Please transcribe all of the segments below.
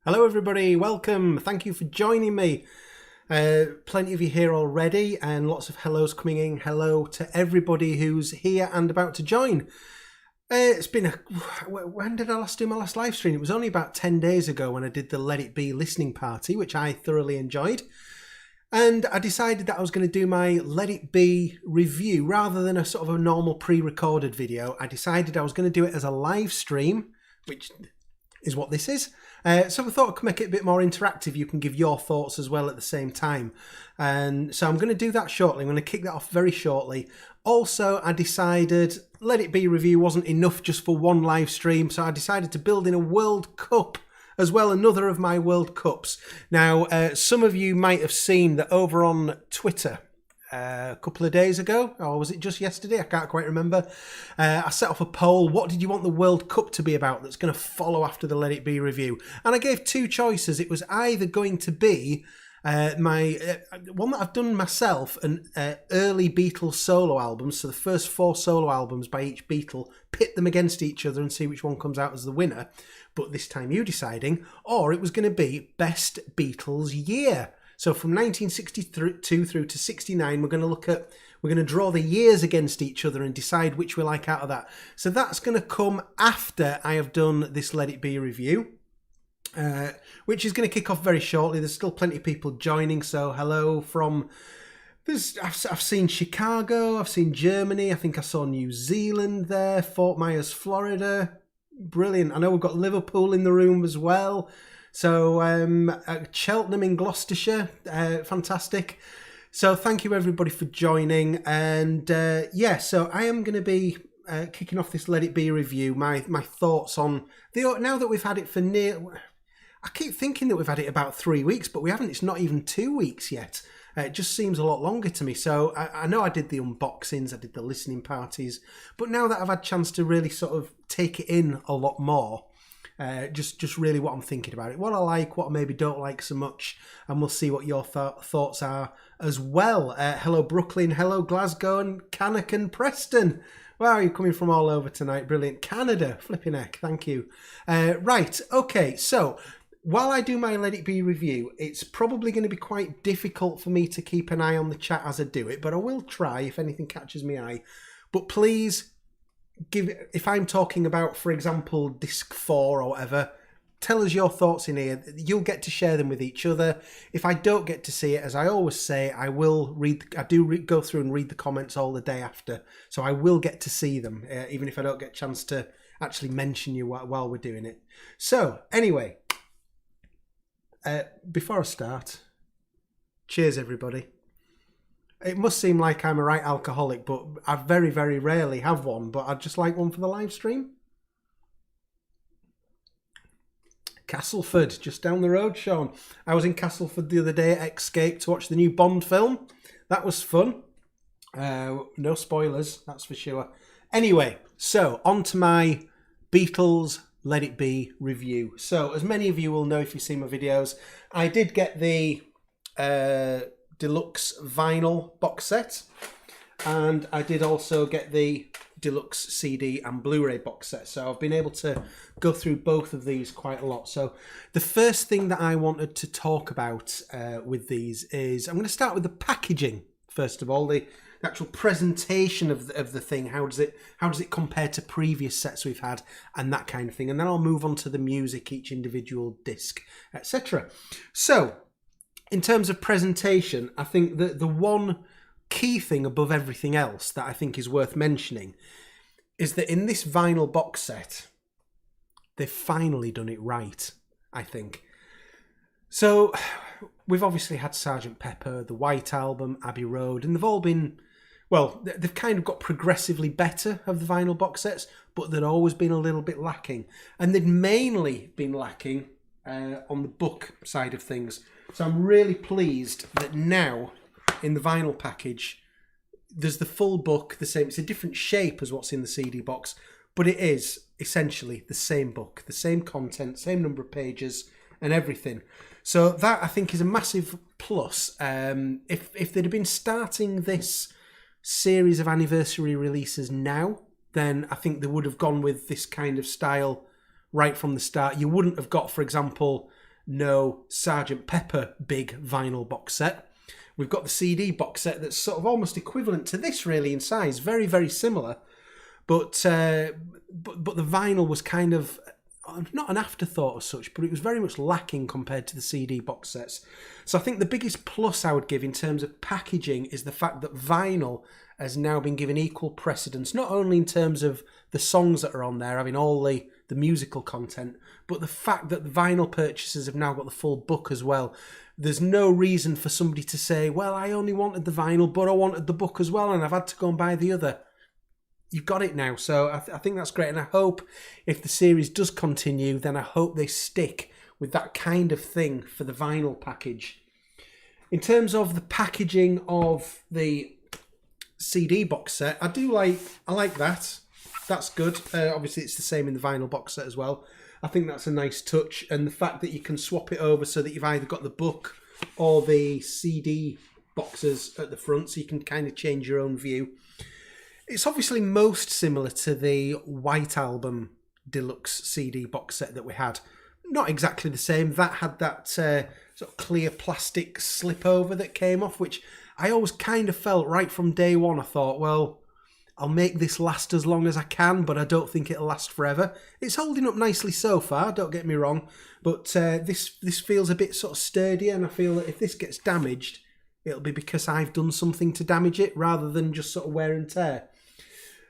Hello everybody, welcome, thank you for joining me. Plenty of you here already and lots of hellos coming in. Hello to everybody who's here and about to join. It's been when did I last do my last live stream? It was only about 10 days ago when I did the Let It Be listening party, which I thoroughly enjoyed. And I decided that I was going to do my Let It Be review rather than a sort of a normal pre-recorded video. I decided I was going to do it as a live stream, which is what this is. So I thought I could make it a bit more interactive. You can give your thoughts as well at the same time. And so I'm going to do that shortly. I'm going to kick that off very shortly. Also, I decided Let It Be review wasn't enough just for one live stream. So I decided to build in a World Cup as well, another of my World Cups. Now, some of you might have seen that over on Twitter, a couple of days ago, or was it just yesterday? I can't quite remember. I set off a poll. What did you want the World Cup to be about that's going to follow after the Let It Be review? And I gave two choices. It was either going to be my one that I've done myself, an early Beatles solo albums, so the first 4 solo albums by each Beatle, pit them against each other and see which one comes out as the winner. But this time you deciding, or it was going to be Best Beatles Year. So from 1962 through to 69, we're going to draw the years against each other and decide which we like out of that. So that's going to come after I have done this Let It Be review, which is going to kick off very shortly. There's still plenty of people joining, so hello from... I've seen Chicago, I've seen Germany, I think I saw New Zealand there, Fort Myers, Florida. Brilliant. I know we've got Liverpool in the room as well. So Cheltenham in Gloucestershire, fantastic. So thank you everybody for joining. And so I am going to be kicking off this Let It Be review, my thoughts on now that we've had it for I keep thinking that we've had it about 3 weeks, but we haven't. It's not even 2 weeks yet. It just seems a lot longer to me. So I know I did the unboxings, I did the listening parties, but now that I've had a chance to really sort of take it in a lot more, just really what I'm thinking about it, what I like, what I maybe don't like so much, and we'll see what your thoughts are as well. Hello Brooklyn, hello Glasgow, and Cannock and Preston. Wow, you're coming from all over tonight. Brilliant. Canada, flipping heck, thank you. Right, okay, so while I do my Let It Be review, it's probably going to be quite difficult for me to keep an eye on the chat as I do it, but I will try if anything catches my eye. But please, if I'm talking about, for example, disc 4 or whatever, tell us your thoughts in here. You'll get to share them with each other. If I don't get to see it, as I always say, I will go through and read the comments all the day after, so I will get to see them, even if I don't get a chance to actually mention you while we're doing it. So anyway, before I start, cheers everybody. It must seem like I'm a right alcoholic, but I very, very rarely have one, but I'd just like one for the live stream. Castleford, just down the road, Sean. I was in Castleford the other day at Escape to watch the new Bond film. That was fun. No spoilers, that's for sure. Anyway, so on to my Beatles Let It Be review. So as many of you will know if you've seen my videos, I did get the deluxe vinyl box set, and I did also get the deluxe CD and Blu-ray box set, so I've been able to go through both of these quite a lot. So the first thing that I wanted to talk about with these is I'm going to start with the packaging first of all, the actual presentation of the thing. How does it compare to previous sets we've had, and that kind of thing, and then I'll move on to the music, each individual disc, etc. So in terms of presentation, I think that the one key thing above everything else that I think is worth mentioning is that in this vinyl box set, they've finally done it right, I think. So we've obviously had Sgt. Pepper, the White Album, Abbey Road, and they've all been, well, they've kind of got progressively better of the vinyl box sets, but they'd always been a little bit lacking. And they'd mainly been lacking on the book side of things. So I'm really pleased that now in the vinyl package, there's the full book, the same. It's a different shape as what's in the CD box, but it is essentially the same book, the same content, same number of pages and everything. So that I think is a massive plus. If they'd have been starting this series of anniversary releases now, then I think they would have gone with this kind of style right from the start. You wouldn't have got, for example, no Sgt. Pepper big vinyl box set. We've got the CD box set that's sort of almost equivalent to this really in size, very, very similar. But the vinyl was kind of not an afterthought as such, but it was very much lacking compared to the CD box sets. So I think the biggest plus I would give in terms of packaging is the fact that vinyl has now been given equal precedence, not only in terms of the songs that are on there, having all the musical content, but the fact that the vinyl purchasers have now got the full book as well. There's no reason for somebody to say, well, I only wanted the vinyl, but I wanted the book as well, and I've had to go and buy the other. You've got it now, so I think that's great, and I hope if the series does continue, then I hope they stick with that kind of thing for the vinyl package. In terms of the packaging of the CD box set, I like that. That's good. Obviously, it's the same in the vinyl box set as well. I think that's a nice touch, and the fact that you can swap it over so that you've either got the book or the CD boxes at the front, so you can kind of change your own view. It's obviously most similar to the White Album deluxe CD box set that we had. Not exactly the same. That had that sort of clear plastic slip over that came off, which I always kind of felt right from day one. I thought, well, I'll make this last as long as I can, but I don't think it'll last forever. It's holding up nicely so far, don't get me wrong, but this feels a bit sort of sturdier, and I feel that if this gets damaged, it'll be because I've done something to damage it rather than just sort of wear and tear.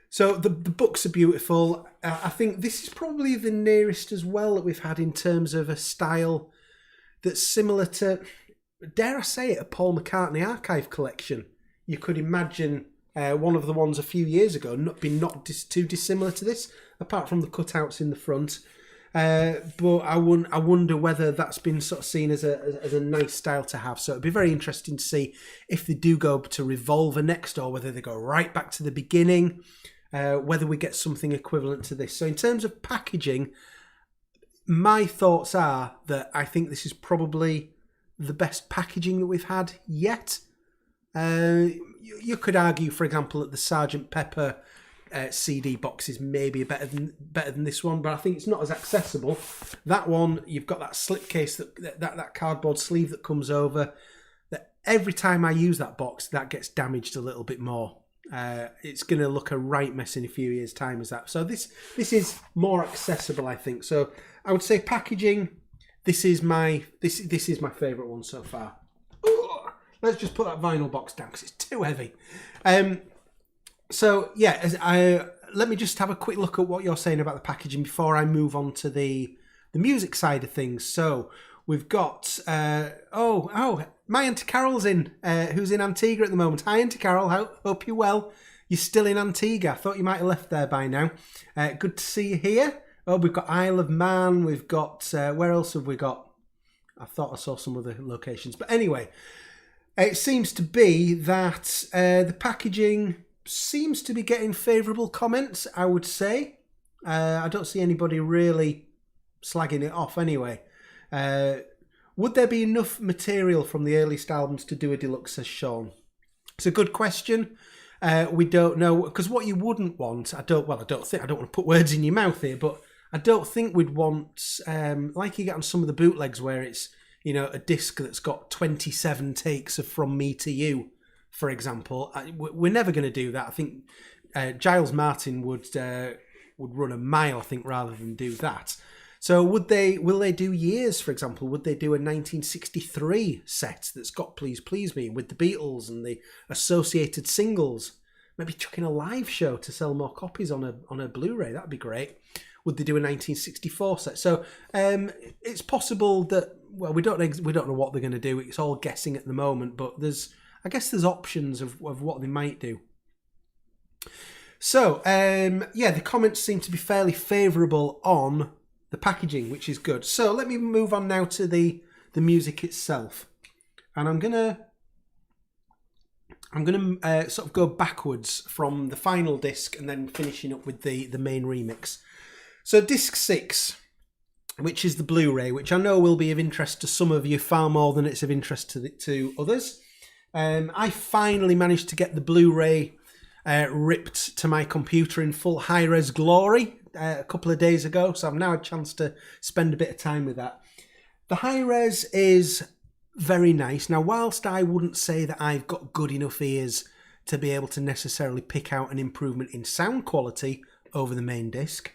So the books are beautiful. I think this is probably the nearest as well that we've had in terms of a style that's similar to, dare I say it, a Paul McCartney archive collection. You could imagine one of the ones a few years ago not too dissimilar to this, apart from the cutouts in the front. But I wonder whether that's been sort of seen as a nice style to have. So it'd be very interesting to see if they do go to Revolver next, or whether they go right back to the beginning. Whether we get something equivalent to this. So in terms of packaging, my thoughts are that I think this is probably the best packaging that we've had yet. You could argue, for example, that the Sgt. Pepper CD box is maybe better than this one, but I think it's not as accessible. That one, you've got that slipcase, that cardboard sleeve that comes over. That every time I use that box, that gets damaged a little bit more. It's going to look a right mess in a few years' time as that. So this is more accessible, I think. So I would say packaging. This is my favourite one so far. Ooh, let's just put that vinyl box down because it's too heavy. So yeah, let me just have a quick look at what you're saying about the packaging before I move on to the music side of things. So we've got my Auntie Carol's in, who's in Antigua at the moment. Hi, Auntie Carol. Hope you're well. You're still in Antigua. I thought you might have left there by now. Good to see you here. Oh, we've got Isle of Man. We've got, where else have we got? I thought I saw some other locations. But anyway, it seems to be that the packaging seems to be getting favourable comments, I would say. I don't see anybody really slagging it off anyway. Would there be enough material from the earliest albums to do a deluxe, says Sean? It's a good question. We don't know, because what you wouldn't want, I don't want to put words in your mouth here, but I don't think we'd want, like you get on some of the bootlegs where it's, a disc that's got 27 takes of From Me to You, for example. We're never going to do that. I think Giles Martin would run a mile, I think, rather than do that. So will they do years, for example? Would they do a 1963 set that's got Please Please Me with the Beatles and the associated singles? Maybe chuck in a live show to sell more copies on a Blu-ray. That'd be great. Would they do a 1964 set? So it's possible that, well, we don't know what they're going to do. It's all guessing at the moment, but I guess there's options of what they might do. So the comments seem to be fairly favourable on the packaging, which is good. So let me move on now to the music itself, and I'm gonna sort of go backwards from the final disc and then finishing up with the main remix. So disc 6, which is the Blu-ray, which I know will be of interest to some of you far more than it's of interest to others. I finally managed to get the Blu-ray ripped to my computer in full high-res glory a couple of days ago, so I've now had a chance to spend a bit of time with that. The high res is very nice. Now, whilst I wouldn't say that I've got good enough ears to be able to necessarily pick out an improvement in sound quality over the main disc,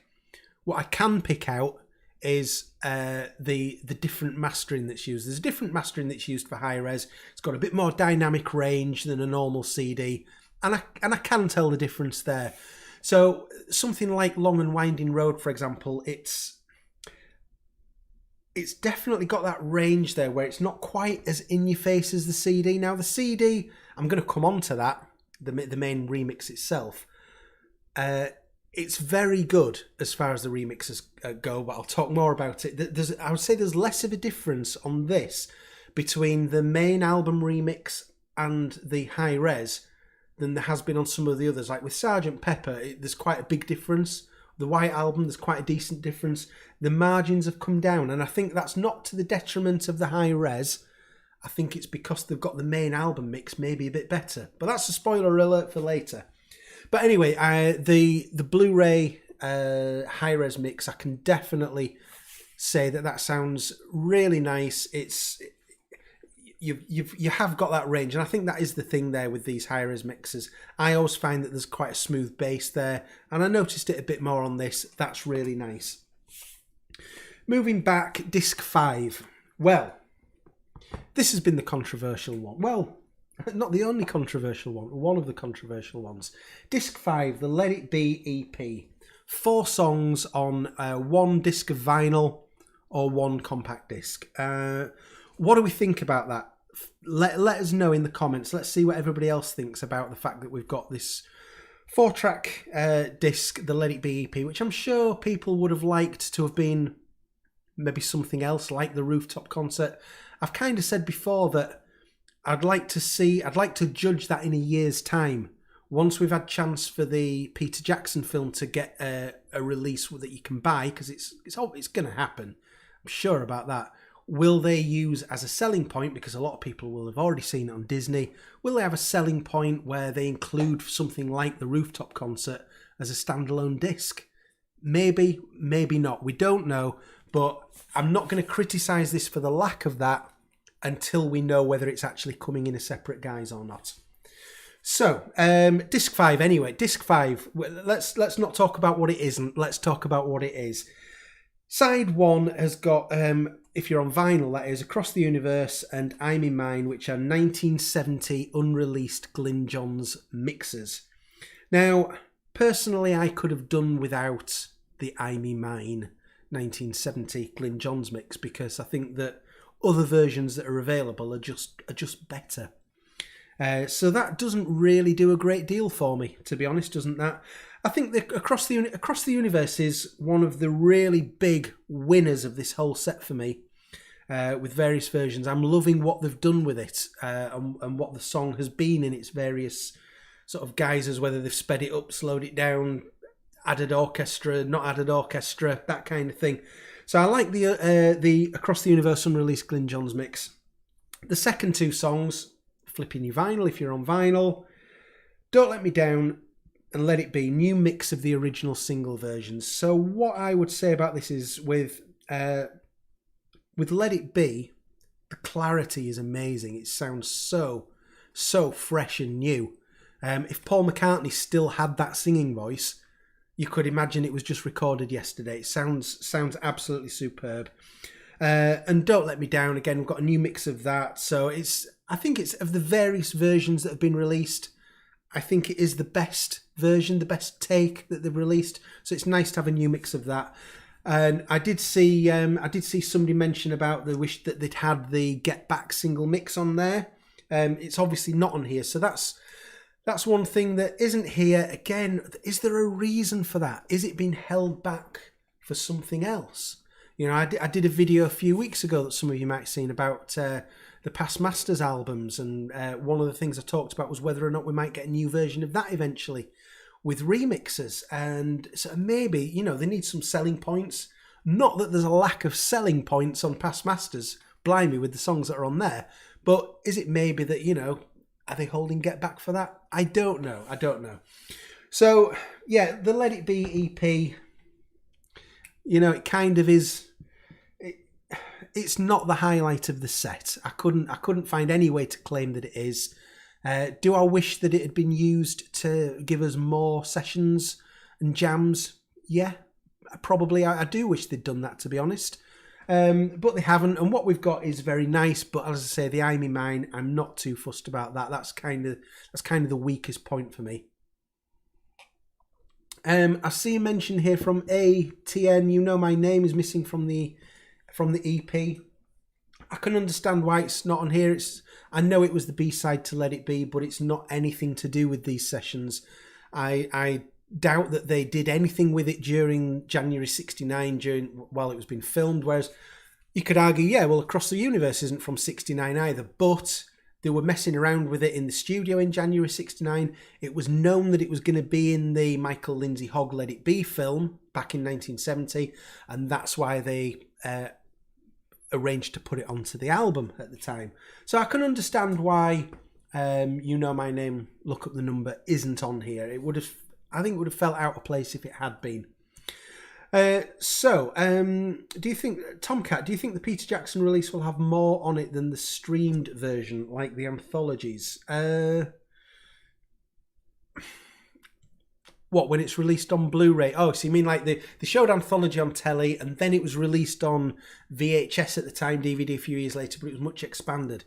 what I can pick out is the different mastering that's used. There's a different mastering that's used for high res. It's got a bit more dynamic range than a normal CD, and I can tell the difference there. So something like Long and Winding Road, for example, it's definitely got that range there where it's not quite as in your face as the CD. Now the CD, I'm going to come on to that, the main remix itself. It's very good as far as the remixes go, but I'll talk more about it. I would say there's less of a difference on this between the main album remix and the high res than there has been on some of the others. Like with Sgt. Pepper, there's quite a big difference. The White Album, there's quite a decent difference. The margins have come down, and I think that's not to the detriment of the high res. I think it's because they've got the main album mix maybe a bit better. But that's a spoiler alert for later. But anyway, the Blu-ray high-res mix, I can definitely say that sounds really nice. You have got that range, and I think that is the thing there with these high-res mixes. I always find that there's quite a smooth bass there, and I noticed it a bit more on this. That's really nice. Moving back, disc 5. Well, this has been the controversial one. Well, not the only controversial one of the controversial ones. Disc 5, the Let It Be EP. 4 songs on 1 disc of vinyl or 1 compact disc. What do we think about that? Let us know in the comments. Let's see what everybody else thinks about the fact that we've got this 4-track disc, the Let It Be EP, which I'm sure people would have liked to have been maybe something else, like the Rooftop concert. I've kind of said before that I'd like to judge that in a year's time. Once we've had chance for the Peter Jackson film to get a release that you can buy, because it's going to happen. I'm sure about that. Will they use as a selling point, because a lot of people will have already seen it on Disney, will they have a selling point where they include something like the Rooftop concert as a standalone disc? Maybe, maybe not. We don't know, but I'm not going to criticise this for the lack of that until we know whether it's actually coming in a separate guise or not. So, disc 5 anyway. Disc 5, let's not talk about what it isn't. Let's talk about what it is. Side 1 has got, if you're on vinyl, that is, Across the Universe and I'm in Mine, which are 1970 unreleased Glyn Johns mixes. Now, personally, I could have done without the I'm in Mine 1970 Glyn Johns mix, because I think that other versions that are available are just better. So that doesn't really do a great deal for me, to be honest, doesn't that? I think that Across the Universe is one of the really big winners of this whole set for me, with various versions. I'm loving what they've done with it, and what the song has been in its various sort of guises, whether they've sped it up, slowed it down, added orchestra, not added orchestra, that kind of thing. So I like the Across the Universe unreleased Glyn Johns mix. The second 2 songs, Flipping Your Vinyl if you're on vinyl, Don't Let Me Down and Let It Be, new mix of the original single versions. So what I would say about this is with Let It Be, the clarity is amazing. It sounds so fresh and new. If Paul McCartney still had that singing voice, you could imagine it was just recorded yesterday. It sounds absolutely superb. And Don't Let Me Down, again, we've got a new mix of that. So I think it's of the various versions that have been released, I think it is the best version, the best take that they've released. So it's nice to have a new mix of that. And I did see somebody mention about the wish that they'd had the Get Back single mix on there. It's obviously not on here, so that's one thing that isn't here. Again, is there a reason for that? Is it being held back for something else? You know, I did a video a few weeks ago that some of you might have seen about the Past Masters albums, and one of the things I talked about was whether or not we might get a new version of that eventually with remixes. And so maybe, you know, they need some selling points. Not that there's a lack of selling points on Past Masters, blimey, with the songs that are on there, but is it maybe that, you know, are they holding Get Back for that? I don't know. So, yeah, the Let It Be EP, you know, it kind of is... it's not the highlight of the set. I couldn't find any way to claim that it is. Do I wish that it had been used to give us more sessions and jams? Yeah, probably. I do wish they'd done that, to be honest. But they haven't, and what we've got is very nice. But as I say, the I'm in Mine, I'm not too fussed about that. That's kind of the weakest point for me. I see a mention here from ATN. You Know My Name is missing from the EP. I can understand why it's not on here. I know it was the B-side to Let It Be, but it's not anything to do with these sessions. I doubt that they did anything with it during January '69 while it was being filmed, whereas you could argue, yeah, well, Across the Universe isn't from '69 either, but they were messing around with it in the studio in January '69. It was known that it was going to be in the Michael Lindsay Hogg Let It Be film back in 1970, and that's why they arranged to put it onto the album at the time. So I can understand why You Know My Name, Look Up the Number isn't on here. I think it would have felt out of place if it had been. Do you think, Tomcat, do you think the Peter Jackson release will have more on it than the streamed version, like the anthologies? What, when it's released on Blu-ray? Oh, so you mean like they showed anthology on telly and then it was released on VHS at the time, DVD a few years later, but it was much expanded.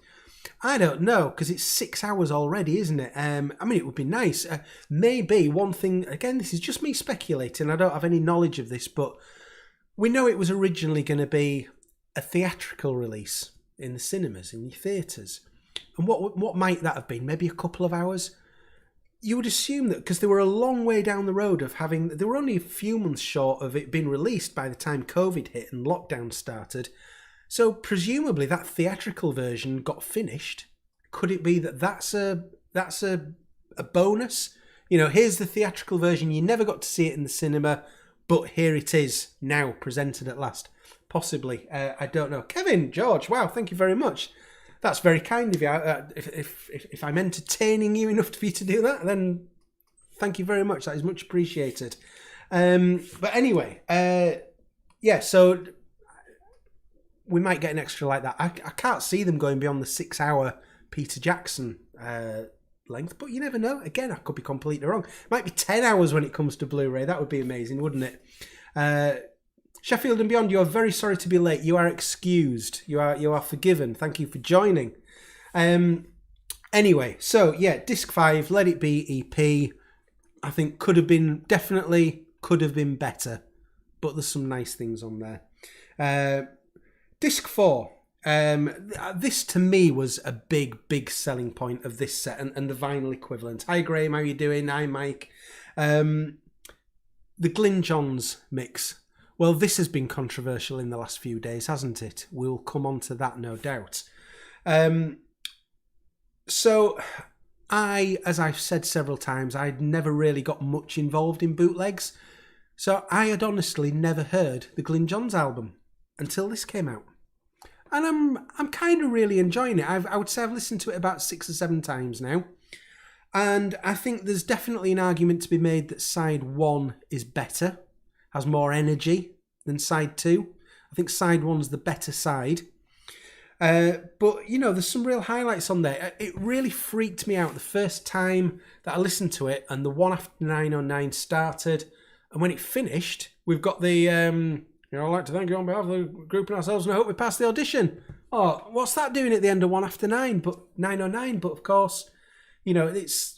I don't know, because it's 6 hours already, isn't it? I mean, it would be nice. Maybe one thing, again, this is just me speculating, I don't have any knowledge of this, but we know it was originally going to be a theatrical release in the cinemas, in the theatres. And what might that have been? Maybe a couple of hours? You would assume that, because they were a long way down the road of they were only a few months short of it being released by the time COVID hit and lockdown started. So presumably that theatrical version got finished. Could it be that that's a bonus? You know, here's the theatrical version. You never got to see it in the cinema, but here it is now presented at last. Possibly. I don't know. Kevin, George, wow, thank you very much. That's very kind of you. If I'm entertaining you enough for you to do that, then thank you very much. That is much appreciated. But anyway, yeah, so we might get an extra like that. I can't see them going beyond the 6 hour Peter Jackson length, but you never know. Again, I could be completely wrong. It might be 10 hours when it comes to Blu-ray. That would be amazing, wouldn't it? Sheffield and beyond, you are very sorry to be late. You are excused. You are forgiven. Thank you for joining. Anyway, so yeah, disc 5, Let It Be EP, I think definitely could have been better, but there's some nice things on there. Disc 4, this to me was a big selling point of this set and the vinyl equivalent. Hi Graham, how you doing? Hi Mike. The Glyn Johns mix. Well, this has been controversial in the last few days, hasn't it? We'll come on to that, no doubt. So, as I've said several times, I'd never really got much involved in bootlegs. So I had honestly never heard the Glyn Johns album until this came out. And I'm kind of really enjoying it. I would say I've listened to it about 6 or 7 times now. And I think there's definitely an argument to be made that side 1 is better, has more energy than side 2. I think side 1's the better side. But, you know, there's some real highlights on there. It really freaked me out the first time that I listened to it and the One After 909 started. And when it finished, we've got the, I'd like to thank you on behalf of the group and ourselves and I hope we pass the audition. Oh, what's that doing at the end of One After 909? But of course, you know,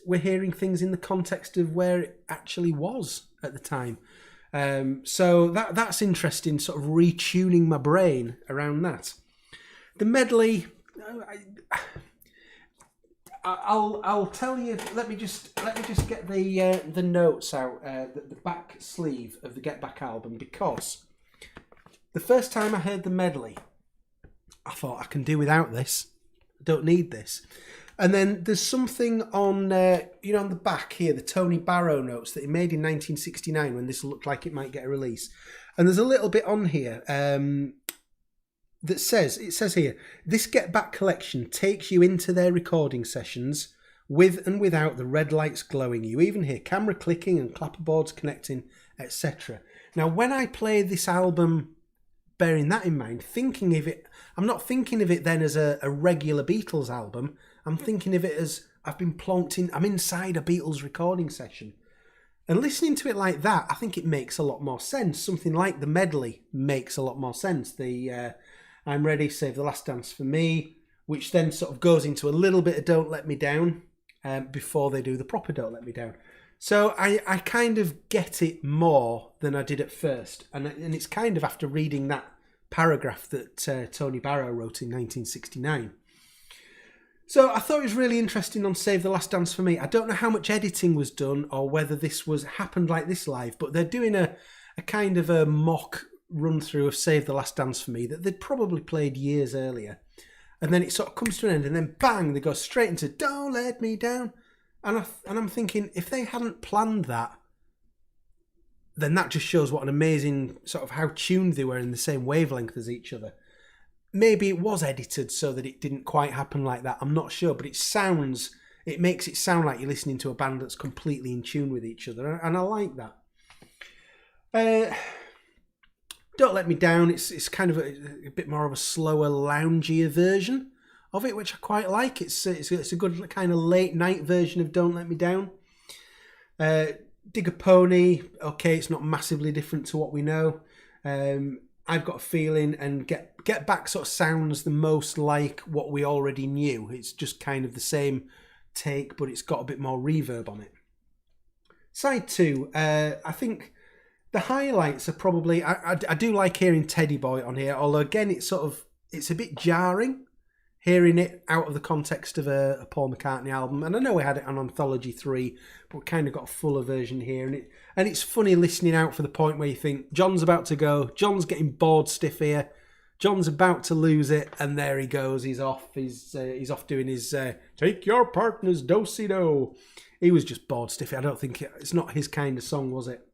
we're hearing things in the context of where it actually was at the time. So that's interesting, sort of retuning my brain around that. The medley, I'll tell you. Let me just get the notes out, the back sleeve of the Get Back album, because the first time I heard the medley, I thought I can do without this. I don't need this. And then there's something on, on the back here, the Tony Barrow notes that he made in 1969 when this looked like it might get a release. And there's a little bit on here that says here, this Get Back collection takes you into their recording sessions with and without the red lights glowing. You even hear camera clicking and clapperboards connecting, etc. Now, when I play this album bearing that in mind, I'm not thinking of it then as a regular Beatles album. I'm thinking of it as I've been plonked in, I'm inside a Beatles recording session. And listening to it like that, I think it makes a lot more sense. Something like the medley makes a lot more sense. The I'm Ready, Save the Last Dance for Me, which then sort of goes into a little bit of Don't Let Me Down before they do the proper Don't Let Me Down. So I kind of get it more than I did at first. And it's kind of after reading that paragraph that Tony Barrow wrote in 1969. So I thought it was really interesting on Save the Last Dance for Me. I don't know how much editing was done or whether this happened like this live, but they're doing a kind of a mock run through of Save the Last Dance for Me that they'd probably played years earlier. And then it sort of comes to an end and then bang, they go straight into Don't Let Me Down. And I'm thinking, if they hadn't planned that, then that just shows what an amazing, sort of how tuned they were in the same wavelength as each other. Maybe it was edited so that it didn't quite happen like that. I'm not sure, but it makes it sound like you're listening to a band that's completely in tune with each other. And I like that. Don't Let Me Down, it's kind of a bit more of a slower, loungier version of it, which I quite like. It's a good kind of late night version of Don't Let Me Down. Dig a Pony, okay, it's not massively different to what we know. I've Got a Feeling and Get Back sort of sounds the most like what we already knew. It's just kind of the same take, but it's got a bit more reverb on it. Side 2, I think the highlights are probably, I do like hearing Teddy Boy on here, although again it's a bit jarring hearing it out of the context of a Paul McCartney album. And I know we had it on Anthology 3, but we kind of got a fuller version here. And it's funny listening out for the point where you think, John's about to go, John's getting bored stiff here, John's about to lose it, and there he goes, he's off. He's off doing his Take Your Partner's Do-Si-Do. He was just bored stiff. I don't think it's not his kind of song, was it?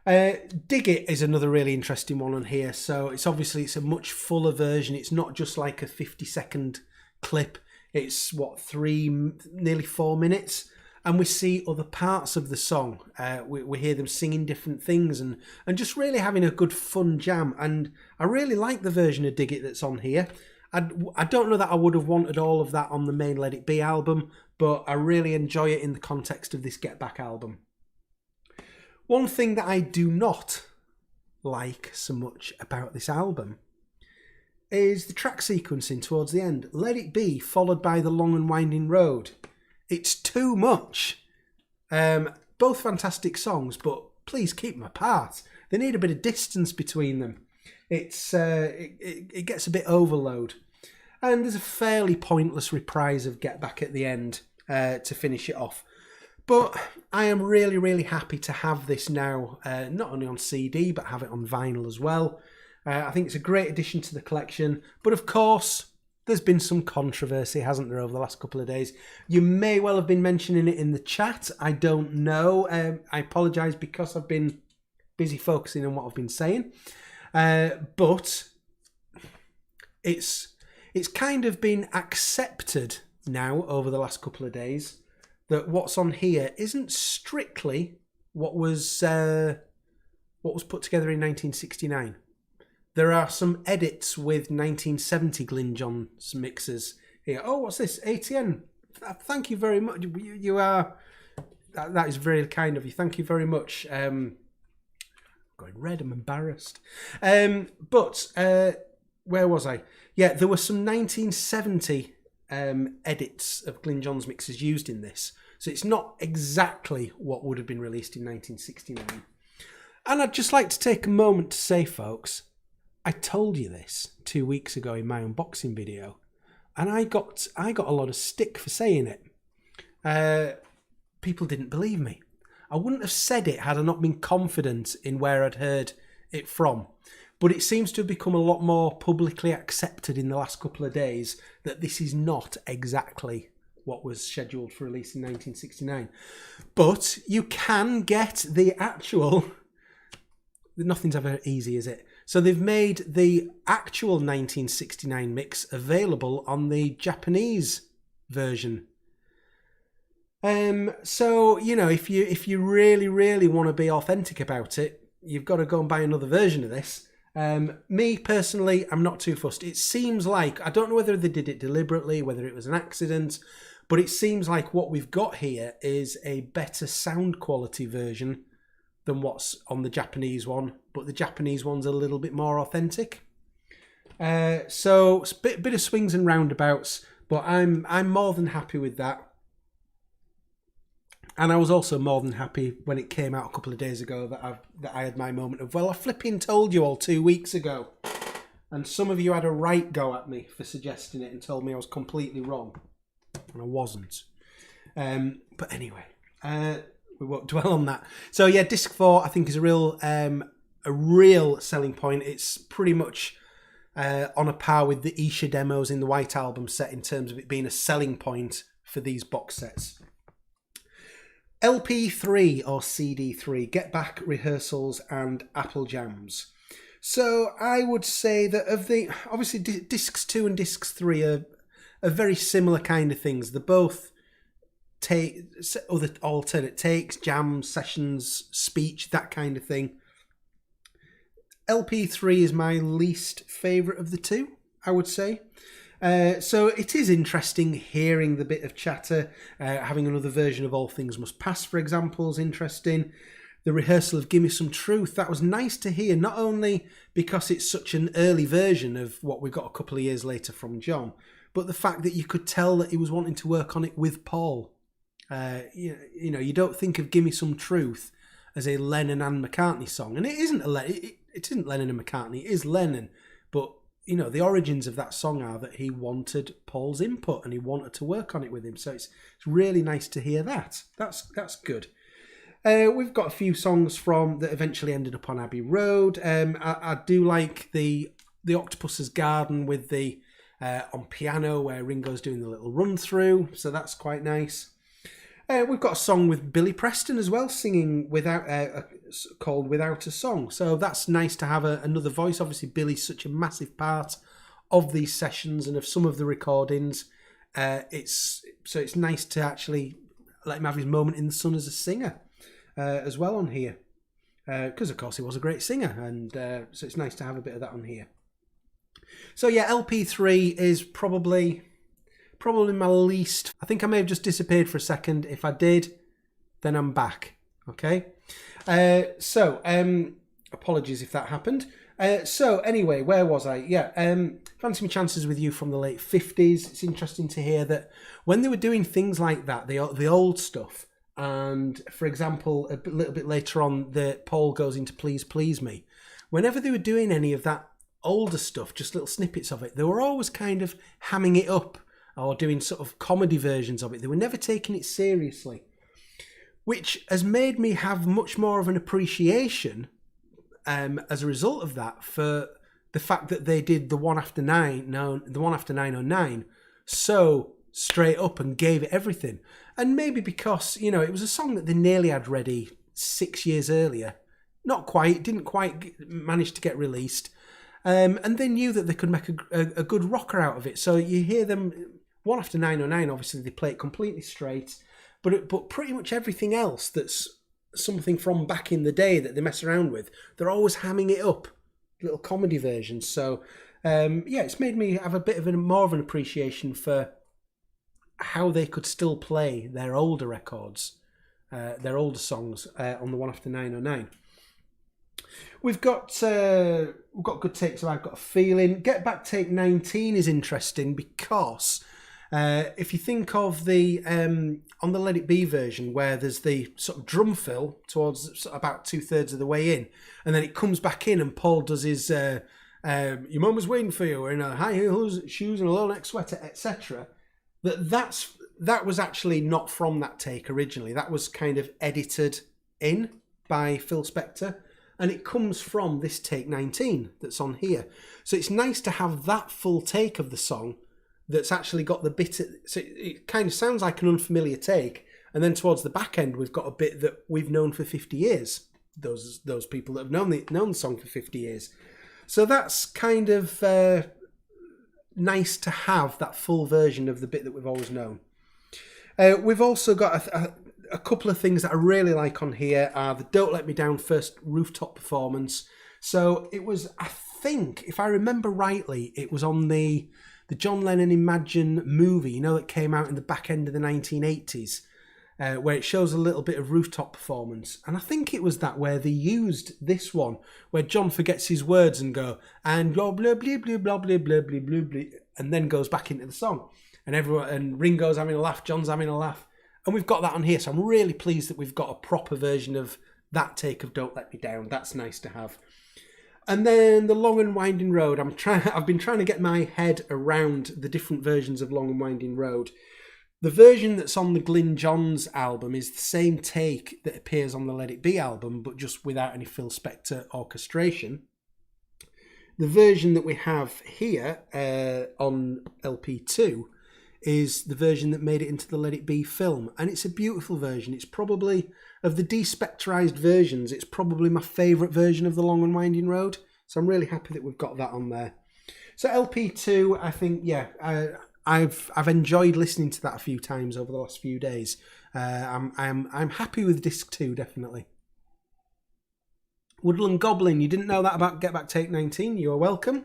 Dig It is another really interesting one on here. So it's a much fuller version. It's not just like a 50-second clip. It's nearly 4 minutes, and we see other parts of the song. We hear them singing different things and just really having a good fun jam. And I really like the version of Dig It that's on here. I don't know that I would have wanted all of that on the main Let It Be album, but I really enjoy it in the context of this Get Back album. One thing that I do not like so much about this album is the track sequencing towards the end. Let It Be, followed by The Long and Winding Road. It's too much. Both fantastic songs, but please keep them apart. They need a bit of distance between them. It gets a bit overload. And there's a fairly pointless reprise of Get Back at the end to finish it off. But I am really, really happy to have this now, not only on CD, but have it on vinyl as well. I think it's a great addition to the collection. But of course, there's been some controversy, hasn't there, over the last couple of days? You may well have been mentioning it in the chat. I don't know. I apologise because I've been busy focusing on what I've been saying. But it's kind of been accepted now over the last couple of days that what's on here isn't strictly what was put together in 1969. There are some edits with 1970 Glyn Johns mixes here. Oh, what's this? ATN. Thank you very much. You are... That is very kind of you. Thank you very much. I'm going red. I'm embarrassed. But where was I? Yeah, there were some 1970 edits of Glyn Johns mixes used in this. So it's not exactly what would have been released in 1969. And I'd just like to take a moment to say, folks, I told you this 2 weeks ago in my unboxing video, and I got a lot of stick for saying it. People didn't believe me. I wouldn't have said it had I not been confident in where I'd heard it from. But it seems to have become a lot more publicly accepted in the last couple of days that this is not exactly what was scheduled for release in 1969. But you can get the actual... Nothing's ever easy, is it? So they've made the actual 1969 mix available on the Japanese version. So, you know, if you really, really want to be authentic about it, you've got to go and buy another version of this. Me personally, I'm not too fussed. It seems like, I don't know whether they did it deliberately, whether it was an accident, but it seems like what we've got here is a better sound quality version than what's on the Japanese one, but the Japanese one's a little bit more authentic. So it's a bit of swings and roundabouts, but I'm more than happy with that. And I was also more than happy when it came out a couple of days ago that I had my moment of, well, I flipping told you all 2 weeks ago. And some of you had a right go at me for suggesting it and told me I was completely wrong. And I wasn't. But anyway, we won't dwell on that. So yeah, disc 4 I think is a real selling point. It's pretty much on a par with the Isha demos in the White Album set in terms of it being a selling point for these box sets. LP3 or CD3, Get Back, Rehearsals and Apple Jams. So I would say that of the, obviously discs 2 and discs 3 are very similar kind of things. They're both other alternate takes, jams, sessions, speech, that kind of thing. LP3 is my least favourite of the two, I would say. So it is interesting hearing the bit of chatter. Having another version of All Things Must Pass, for example, is interesting. The rehearsal of Gimme Some Truth, that was nice to hear, not only because it's such an early version of what we got a couple of years later from John, but the fact that you could tell that he was wanting to work on it with Paul. You don't think of Gimme Some Truth as a Lennon and McCartney song, and it isn't it isn't Lennon and McCartney, it is Lennon, but the origins of that song are that he wanted Paul's input and he wanted to work on it with him. So it's really nice to hear that. That's good. We've got a few songs that eventually ended up on Abbey Road. I do like the Octopus's Garden with the on piano where Ringo's doing the little run through. So that's quite nice. We've got a song with Billy Preston as well, singing called Without a Song. So that's nice to have another voice. Obviously, Billy's such a massive part of these sessions and of some of the recordings. It's nice to actually let him have his moment in the sun as a singer as well on here. Because, of course, he was a great singer. And so it's nice to have a bit of that on here. So, yeah, LP3 is probably my least. I think I may have just disappeared for a second. If I did, then I'm back. Okay. Apologies if that happened. So anyway, where was I? Yeah. Fancy My Chances with You from the late 50s. It's interesting to hear that when they were doing things like that, the old stuff, and for example, a little bit later on, Paul goes into Please Please Me. Whenever they were doing any of that older stuff, just little snippets of it, they were always kind of hamming it up or doing sort of comedy versions of it. They were never taking it seriously, which has made me have much more of an appreciation as a result of that for the fact that they did the one after 909 so straight up and gave it everything. And maybe because, it was a song that they nearly had ready 6 years earlier. Not quite, didn't quite manage to get released. And they knew that they could make a good rocker out of it. So you hear them, one after 909, obviously they play it completely straight, but pretty much everything else that's something from back in the day that they mess around with, they're always hamming it up, little comedy versions. So it's made me have a bit of more of an appreciation for how they could still play their older records, their older songs on the one after 909. We've got good takes of I've Got a Feeling. Get Back Take 19 is interesting because if you think of the on the Let It Be version where there's the sort of drum fill towards about 2/3 of the way in, and then it comes back in and Paul does his your mum was waiting for you in a high heels, shoes and a low neck sweater, etc. That was actually not from that take originally. That was kind of edited in by Phil Spector. And it comes from this take 19 that's on here. So it's nice to have that full take of the song that's actually got the bit. So it kind of sounds like an unfamiliar take. And then towards the back end, we've got a bit that we've known for 50 years. Those people that have known the song for 50 years. So that's kind of nice to have that full version of the bit that we've always known. We've also got a couple of things that I really like on here are the Don't Let Me Down first rooftop performance. So it was, I think, if I remember rightly, it was on the John Lennon Imagine movie, that came out in the back end of the 1980s, where it shows a little bit of rooftop performance. And I think it was that where they used this one, where John forgets his words and go, and blah, blah, blah, blah, blah, blah, blah, blah, blah, blah, and then goes back into the song. And Ringo's having a laugh, John's having a laugh. And we've got that on here, so I'm really pleased that we've got a proper version of that take of Don't Let Me Down. That's nice to have. And then the Long and Winding Road. I've been trying to get my head around the different versions of Long and Winding Road. The version that's on the Glyn Johns album is the same take that appears on the Let It Be album, but just without any Phil Spector orchestration. The version that we have here on LP2 is the version that made it into the Let It Be film, and it's a beautiful version. It's probably, of the despectrized versions, it's probably my favourite version of the Long and Winding Road, so I'm really happy that we've got that on there. So LP2, I think, I've enjoyed listening to that a few times over the last few days. I'm happy with disc 2, definitely. Woodland Goblin, you didn't know that about Get Back Take 19? You are welcome.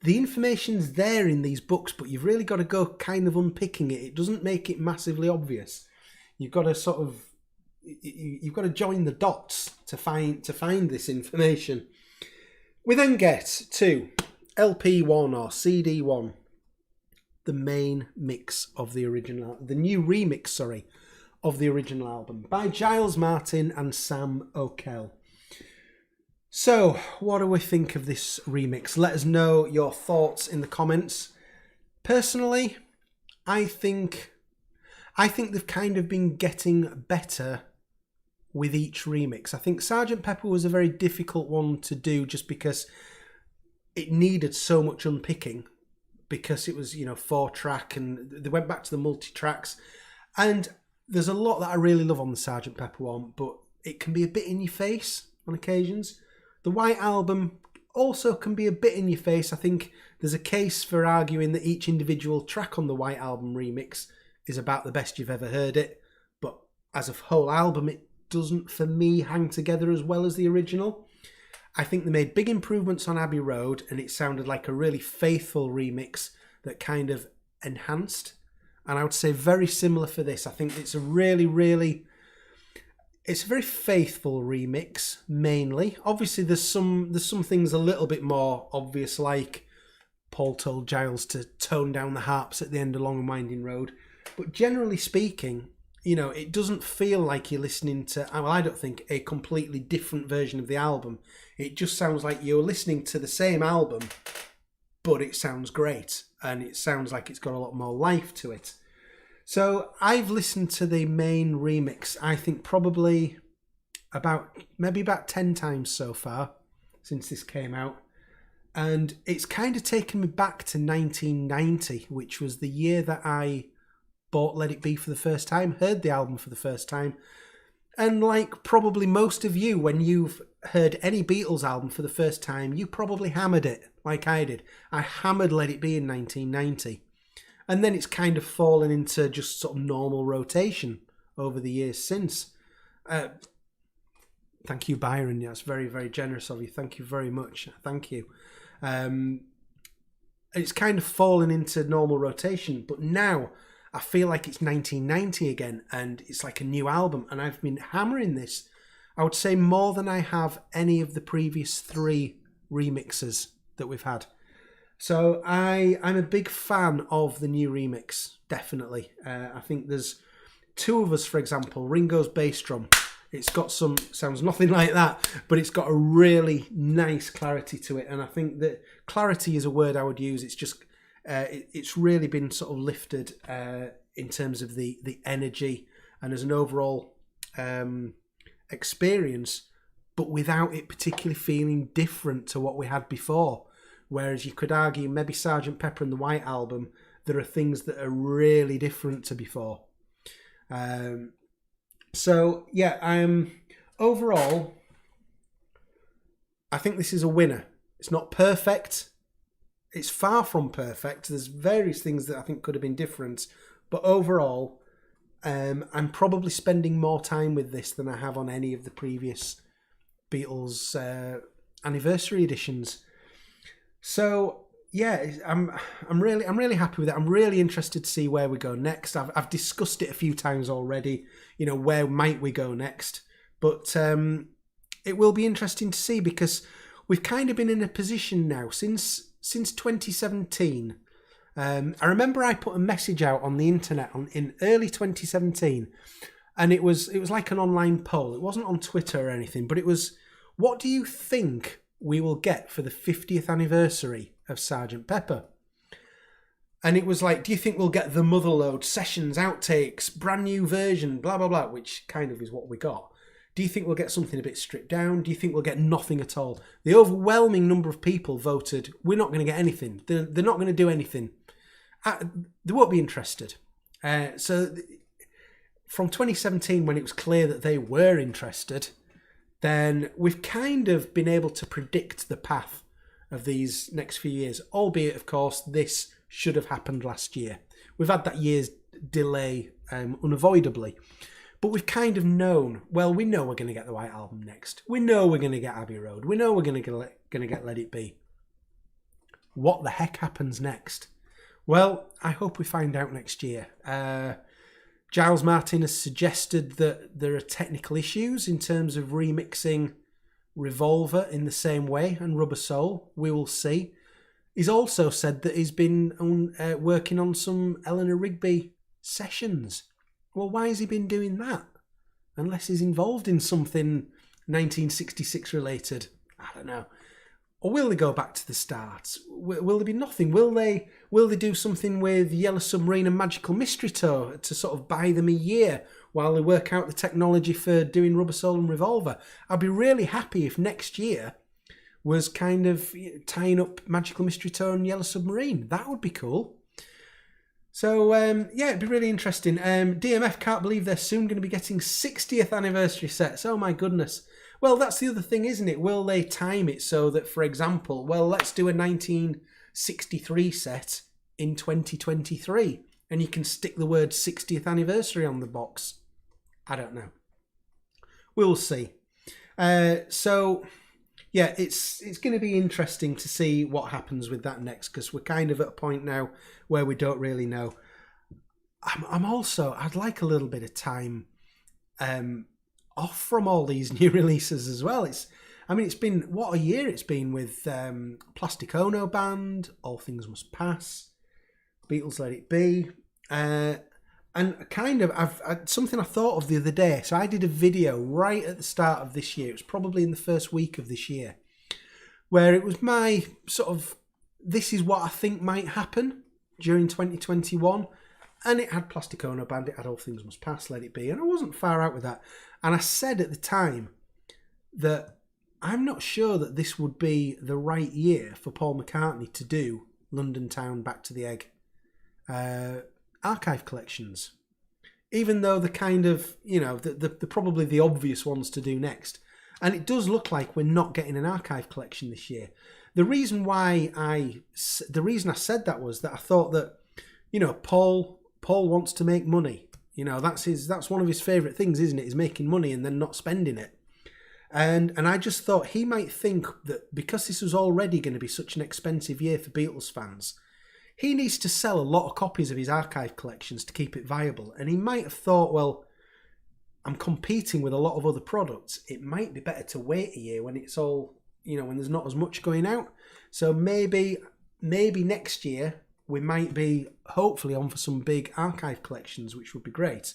The information's there in these books, but you've really got to go kind of unpicking it. It doesn't make it massively obvious. You've got to you've got to join the dots to find this information. We then get to LP1 or CD1, the main mix of the original, the new remix, of the original album by Giles Martin and Sam O'Kell. So, what do we think of this remix? Let us know your thoughts in the comments. Personally, I think they've kind of been getting better with each remix. I think Sgt. Pepper was a very difficult one to do just because it needed so much unpicking, because it was, 4-track, and they went back to the multi-tracks. And there's a lot that I really love on the Sgt. Pepper one, but it can be a bit in your face on occasions. The White Album also can be a bit in your face. I think there's a case for arguing that each individual track on the White Album remix is about the best you've ever heard it, but as a whole album, it doesn't, for me, hang together as well as the original. I think they made big improvements on Abbey Road, and it sounded like a really faithful remix that kind of enhanced. And I would say very similar for this. I think it's a it's a very faithful remix, mainly. Obviously, there's some things a little bit more obvious, like Paul told Giles to tone down the harps at the end of Long and Winding Road. But generally speaking, it doesn't feel like you're listening to, well, I don't think, a completely different version of the album. It just sounds like you're listening to the same album, but it sounds great, and it sounds like it's got a lot more life to it. So I've listened to the main remix, I think probably maybe about 10 times so far since this came out. And it's kind of taken me back to 1990, which was the year that I bought Let It Be for the first time, heard the album for the first time. And like probably most of you, when you've heard any Beatles album for the first time, you probably hammered it like I did. I hammered Let It Be in 1990. And then it's kind of fallen into just sort of normal rotation over the years since. Thank you, Byron. That's very, very generous of you. Thank you very much. Thank you. It's kind of fallen into normal rotation. But now I feel like it's 1990 again, and it's like a new album. And I've been hammering this, I would say, more than I have any of the previous 3 remixes that we've had. So I'm a big fan of the new remix, definitely. I think there's 2 of us, for example, Ringo's bass drum. It's got sounds nothing like that, but it's got a really nice clarity to it. And I think that clarity is a word I would use. It's just, it's really been sort of lifted in terms of the energy and as an overall experience, but without it particularly feeling different to what we had before. Whereas you could argue maybe Sgt. Pepper and the White Album, there are things that are really different to before. Overall, I think this is a winner. It's not perfect. It's far from perfect. There's various things that I think could have been different. But overall, I'm probably spending more time with this than I have on any of the previous Beatles anniversary editions. So yeah, I'm really happy with it. I'm really interested to see where we go next. I've discussed it a few times already. You know, where might we go next? But it will be interesting to see, because we've kind of been in a position now since 2017. I remember I put a message out on the internet in early 2017, and it was like an online poll. It wasn't on Twitter or anything, but it was, what do you think we will get for the 50th anniversary of Sgt. Pepper? And it was like, do you think we'll get the Motherload, sessions, outtakes, brand new version, blah, blah, blah, which kind of is what we got. Do you think we'll get something a bit stripped down? Do you think we'll get nothing at all? The overwhelming number of people voted, we're not going to get anything. They're not going to do anything. They won't be interested. So from 2017, when it was clear that they were interested, then we've kind of been able to predict the path of these next few years, albeit, of course, this should have happened last year. We've had that year's delay unavoidably. But we've kind of known, well, we know we're going to get the White Album next. We know we're going to get Abbey Road. We know we're going to get Let It Be. What the heck happens next? Well, I hope we find out next year. Giles Martin has suggested that there are technical issues in terms of remixing Revolver in the same way and Rubber Soul. We will see. He's also said that he's been working on some Eleanor Rigby sessions. Well, why has he been doing that? Unless he's involved in something 1966 related. I don't know. Or will they go back to the start? Will there be nothing? Will they do something with Yellow Submarine and Magical Mystery Tour to sort of buy them a year while they work out the technology for doing Rubber Soul and Revolver? I'd be really happy if next year was kind of tying up Magical Mystery Tour and Yellow Submarine. That would be cool. So, yeah, it'd be really interesting. DMF can't believe they're soon going to be getting 60th anniversary sets. Oh, my goodness. Well, that's the other thing, isn't it? Will they time it so that, for example, well, let's do a 1963 set in 2023, and you can stick the word 60th anniversary on the box? I don't know. We'll see. So, yeah, it's going to be interesting to see what happens with that next, because we're kind of at a point now where we don't really know. I'd like a little bit of time off from all these new releases as well. It's been, what a year it's been with Plastic Ono Band, All Things Must Pass, Beatles Let It Be, and kind of, something I thought of the other day. So I did a video right at the start of this year. It was probably in the first week of this year, where it was my sort of, this is what I think might happen during 2021. And it had Plastic Ono Band, it had All Things Must Pass, Let It Be. And I wasn't far out with that. And I said at the time that I'm not sure that this would be the right year for Paul McCartney to do London Town, Back to the Egg archive collections, even though the kind of, you know, the probably the obvious ones to do next. And it does look like we're not getting an archive collection this year. The reason I said that was that I thought that, you know, Paul wants to make money. You know, that's one of his favourite things, isn't it? Is making money and then not spending it. And I just thought he might think that because this was already going to be such an expensive year for Beatles fans, he needs to sell a lot of copies of his archive collections to keep it viable. And he might have thought, well, I'm competing with a lot of other products. It might be better to wait a year when it's all, you know, when there's not as much going out. So maybe next year we might be hopefully on for some big archive collections, which would be great.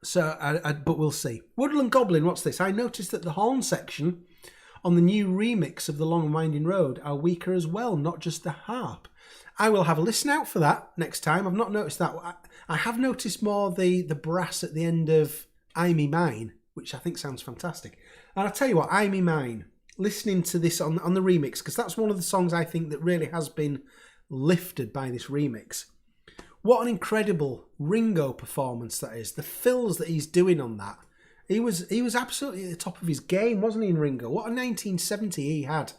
So, but we'll see. Woodland Goblin, what's this? I noticed that the horn section on the new remix of The Long and Winding Road are weaker as well, not just the harp. I will have a listen out for that next time. I've not noticed that. I have noticed more the brass at the end of I Me Mine, which I think sounds fantastic. And I'll tell you what, I Me Mine, listening to this on the remix, because that's one of the songs I think that really has been lifted by this remix. What an incredible Ringo performance that is. The fills that he's doing on that. He was absolutely at the top of his game, wasn't he, in Ringo? What a 1970 he had.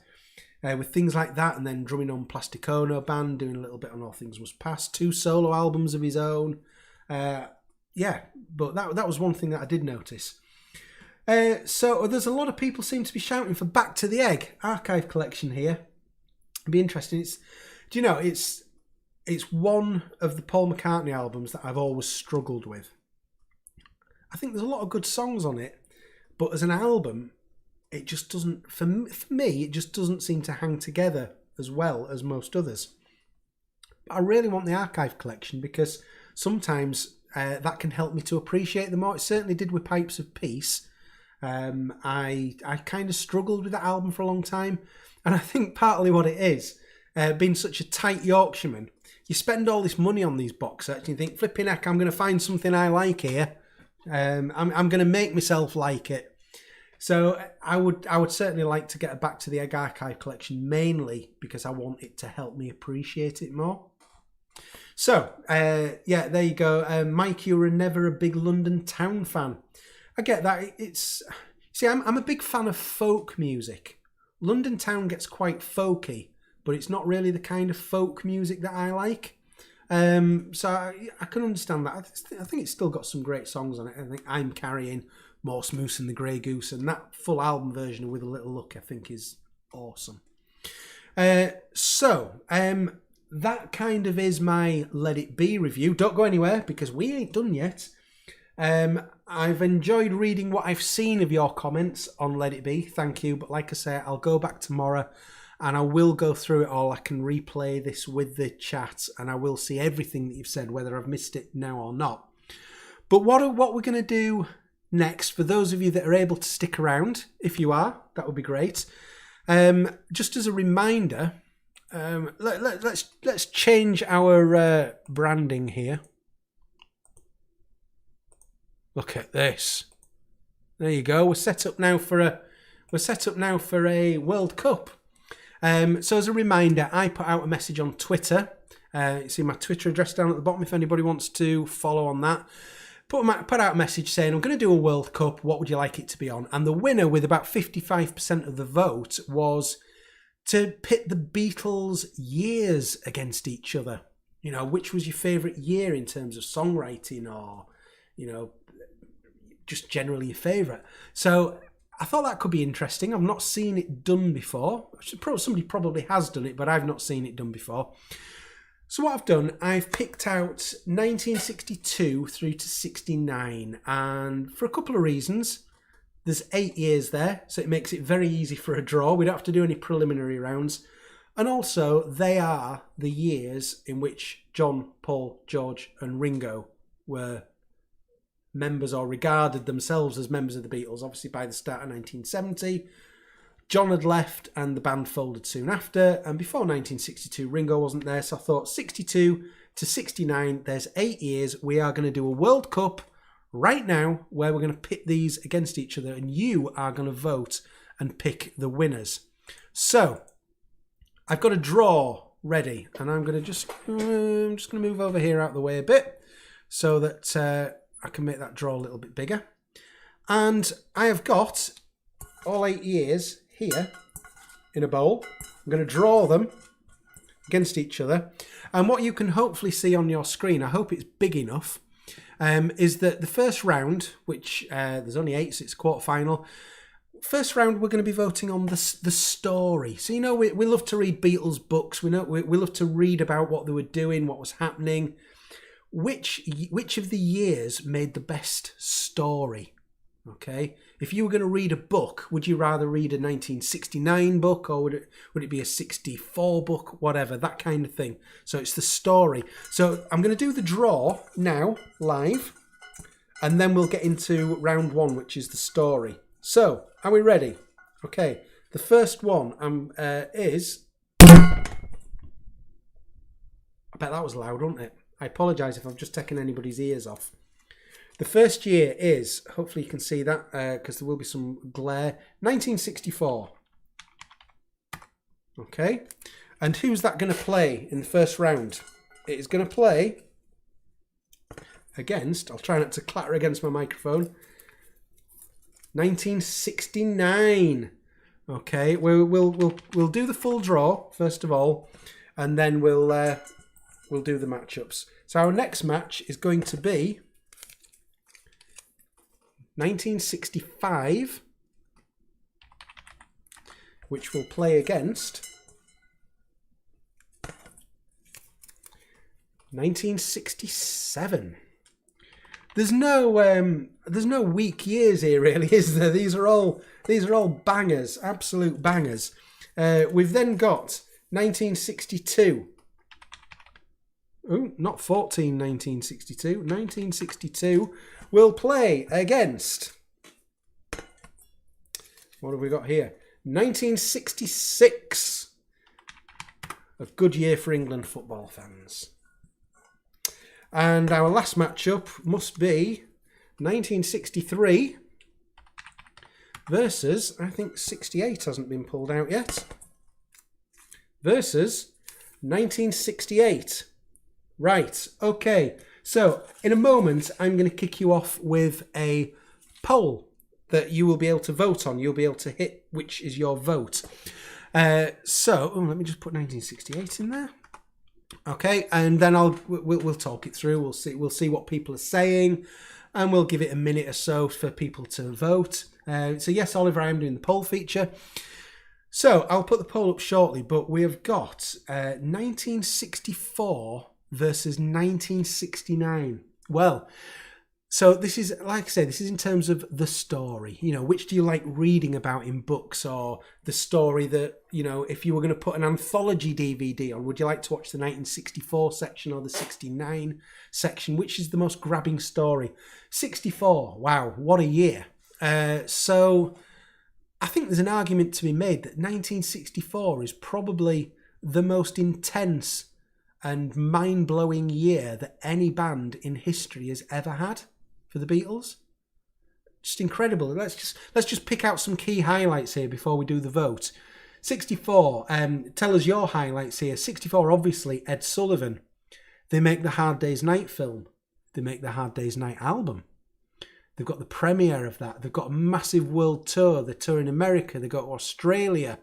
With things like that, and then drumming on Plastic Ono Band, doing a little bit on All Things Must Pass, 2 solo albums of his own. Yeah, but that was one thing that I did notice. So there's a lot of people seem to be shouting for Back to the Egg archive collection here. It'd be interesting. It's one of the Paul McCartney albums that I've always struggled with. I think there's a lot of good songs on it, but as an album, it just doesn't, for me, it just doesn't seem to hang together as well as most others. But I really want the archive collection because sometimes that can help me to appreciate them more. It certainly did with Pipes of Peace. I kind of struggled with that album for a long time, and I think partly what it is, being such a tight Yorkshireman, you spend all this money on these box sets and you think, flipping heck, I'm going to find something I like here. I'm going to make myself like it. So I would certainly like to get Back to the Egg archive collection, mainly because I want it to help me appreciate it more. So, yeah, there you go. Mike, you were never a big London Town fan. I get that. I'm a big fan of folk music. London Town gets quite folky, but it's not really the kind of folk music that I like. So I can understand that. I think it's still got some great songs on it. I think I'm Carrying, Morse Moose and the Grey Goose, and that full album version of With a Little Luck I think is awesome. So that kind of is my Let It Be review. Don't go anywhere because we ain't done yet. I've enjoyed reading what I've seen of your comments on Let It Be. Thank you. But like I say, I'll go back tomorrow and I will go through it all. I can replay this with the chat and I will see everything that you've said, whether I've missed it now or not. But what we're going to do next, for those of you that are able to stick around, if you are, that would be great. Just as a reminder, let's change our branding here. Look at this. There you go. We're set up now for a World Cup. So as a reminder, I put out a message on Twitter. You see my Twitter address down at the bottom if anybody wants to follow on that. Put out a message saying, I'm going to do a World Cup. What would you like it to be on? And the winner with about 55% of the vote was to pit the Beatles' years against each other. You know, which was your favourite year in terms of songwriting or, you know, just generally your favourite. So I thought that could be interesting. I've not seen it done before. Somebody probably has done it, but I've not seen it done before. So what I've done, I've picked out 1962 through to 69. And for a couple of reasons, there's 8 years there, so it makes it very easy for a draw. We don't have to do any preliminary rounds. And also, they are the years in which John, Paul, George and Ringo were members or regarded themselves as members of the Beatles, obviously by the start of 1970. John had left and the band folded soon after, and before 1962 Ringo wasn't there, so I thought 62 to 69, there's 8 years. We are going to do a World Cup right now where we're going to pit these against each other and you are going to vote and pick the winners. So I've got a draw ready and I'm just going to move over here out of the way a bit so that I can make that draw a little bit bigger. And I have got all 8 years here in a bowl. I'm going to draw them against each other. And what you can hopefully see on your screen, I hope it's big enough, is that the first round, which there's only 8, so it's quarter-final. First round, we're going to be voting on the story. So, you know, we love to read Beatles books. We love to read about what they were doing, what was happening. Which of the years made the best story? Okay, if you were going to read a book, would you rather read a 1969 book or would it be a 64 book? Whatever, that kind of thing. So it's the story. So I'm going to do the draw now, live, and then we'll get into round 1, which is the story. So, are we ready? Okay, the first one is... I bet that was loud, wasn't it? I apologise if I've just taken anybody's ears off. The first year is, hopefully you can see that because there will be some glare, 1964. Okay, and who's that going to play in the first round? It is going to play against, I'll try not to clatter against my microphone, 1969. Okay, we'll do the full draw first of all, and then we'll do the matchups. So our next match is going to be 1965, which will play against 1967. There's no weak years here, really, is there? These are all bangers, absolute bangers. We've then got 1962. Oh, not 1962. 1962 will play against... What have we got here? 1966. A good year for England football fans. And our last matchup must be 1963 versus, I think 68 hasn't been pulled out yet, versus 1968. Right, okay. So, in a moment, I'm going to kick you off with a poll that you will be able to vote on. You'll be able to hit which is your vote. Let me just put 1968 in there. Okay, and then we'll talk it through. We'll see what people are saying, and we'll give it a minute or so for people to vote. So yes, Oliver, I am doing the poll feature. So I'll put the poll up shortly, but we have got 1964 versus 1969. Well, so this is, like I say, this is in terms of the story. You know, which do you like reading about in books, or the story that, you know, if you were going to put an anthology DVD on, would you like to watch the 1964 section or the 69 section? Which is the most grabbing story? 64. Wow, what a year. So I think there's an argument to be made that 1964 is probably the most intense and mind-blowing year that any band in history has ever had. For the Beatles, just incredible. Let's just pick out some key highlights here before we do the vote. 64. Tell us your highlights here. 64. Obviously, Ed Sullivan. They make the Hard Day's Night film. They make the Hard Day's Night album. They've got the premiere of that. They've got a massive world tour. They tour in America. They go to Australia.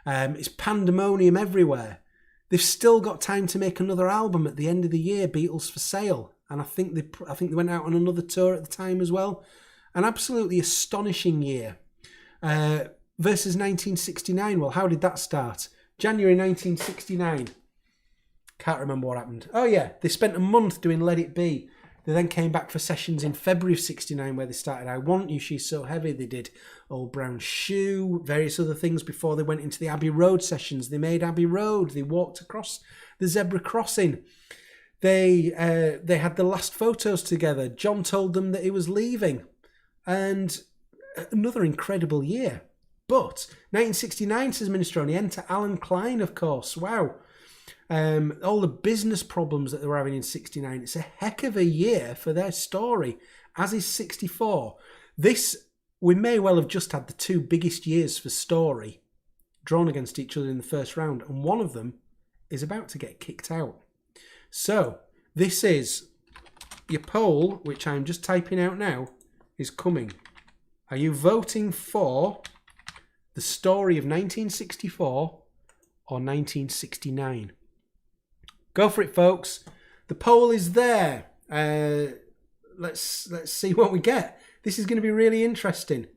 It's pandemonium everywhere. They've still got time to make another album at the end of the year. Beatles for Sale. And I think they went out on another tour at the time as well. An absolutely astonishing year. Versus 1969. Well, how did that start? January 1969. Can't remember what happened. Oh yeah, they spent a month doing Let It Be. They then came back for sessions in February of 69 where they started I Want You, She's So Heavy. They did Old Brown Shoe, various other things before they went into the Abbey Road sessions. They made Abbey Road. They walked across the zebra crossing. They had the last photos together. John told them that he was leaving. And another incredible year. But 1969, says Minestrone, enter Alan Klein, of course. Wow. All the business problems that they were having in 69. It's a heck of a year for their story, as is 64. We may well have just had the two biggest years for story drawn against each other in the first round. And one of them is about to get kicked out. So, this is your poll, which I'm just typing out now, is coming. Are you voting for the story of 1964 or 1969? Go for it, folks. The poll is there. Let's see what we get. This is going to be really interesting.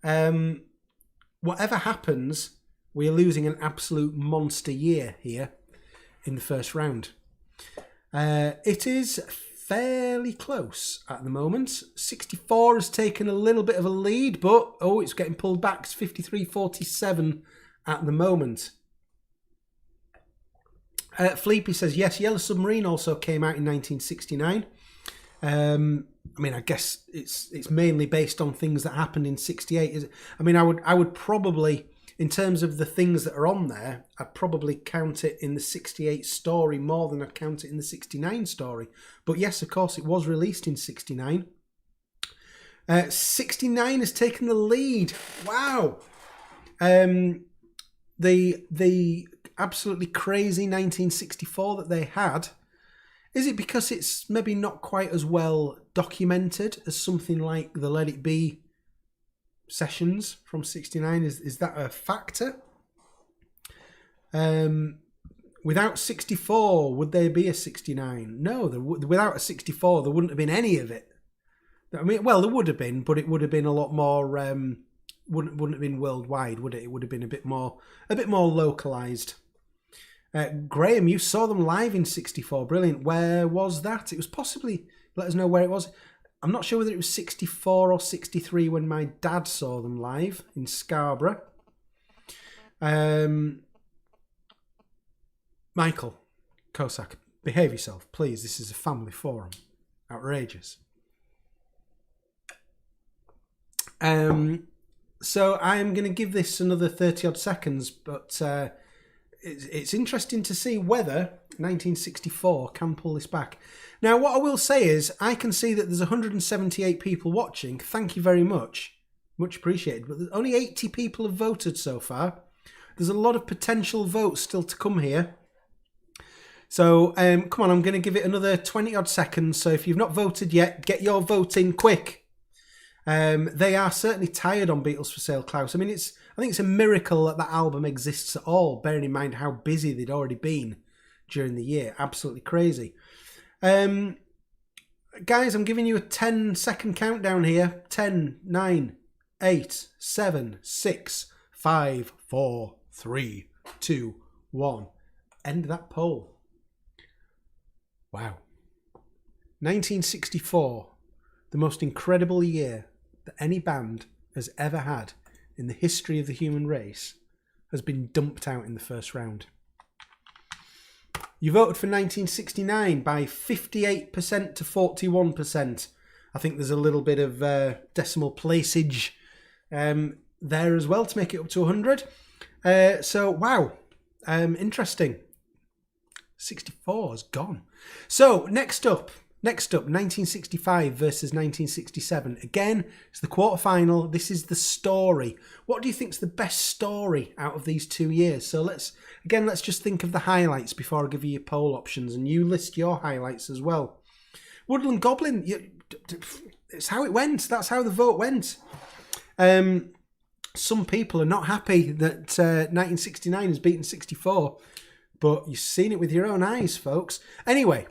Whatever happens, we're losing an absolute monster year here in the first round. It is fairly close at the moment. 64 has taken a little bit of a lead, but it's getting pulled back. It's 53-47 at the moment. Fleepy says, yes, Yellow Submarine also came out in 1969. I mean, I guess it's mainly based on things that happened in 68. I mean, I would probably, in terms of the things that are on there, I'd probably count it in the 68 story more than I'd count it in the 69 story. But yes, of course, it was released in 69. 69 has taken the lead. Wow. The absolutely crazy 1964 that they had, is it because it's maybe not quite as well documented as something like the Let It Be sessions from 69? Is that a factor? Without 64, would there be a 69? No, without a 64, there wouldn't have been any of it. I mean, well, there would have been, but it would have been a lot more. Wouldn't have been worldwide, would it? It would have been a bit more localized. Graham, you saw them live in '64. Brilliant. Where was that? It was possibly. Let us know where it was. I'm not sure whether it was '64 or '63 when my dad saw them live in Scarborough. Michael Kosak, behave yourself, please. This is a family forum. Outrageous. So I'm going to give this another 30 odd seconds, but it's interesting to see whether 1964 can pull this back. Now, what I will say is I can see that there's 178 people watching. Thank you very much. Much appreciated. But only 80 people have voted so far. There's a lot of potential votes still to come here. So, come on, I'm going to give it another 20 odd seconds. So if you've not voted yet, get your vote in quick. They are certainly tired on Beatles for Sale, Klaus. I mean, I think it's a miracle that album exists at all, bearing in mind how busy they'd already been during the year. Absolutely crazy. Guys, I'm giving you a 10-second countdown here. 10, 9, 8, 7, 6, 5, 4, 3, 2, 1. End that poll. Wow. 1964, the most incredible year that any band has ever had in the history of the human race, has been dumped out in the first round. You voted for 1969 by 58% to 41%. I think there's a little bit of decimal placage there as well to make it up to 100. So, wow. Interesting. 64 is gone. So, next up, 1965 versus 1967. Again, it's the quarterfinal. This is the story. What do you think is the best story out of these 2 years? So let's just think of the highlights before I give you your poll options, and you list your highlights as well. Woodland Goblin, it's how it went. That's how the vote went. Some people are not happy that 1969 has beaten 64, but you've seen it with your own eyes, folks. Anyway,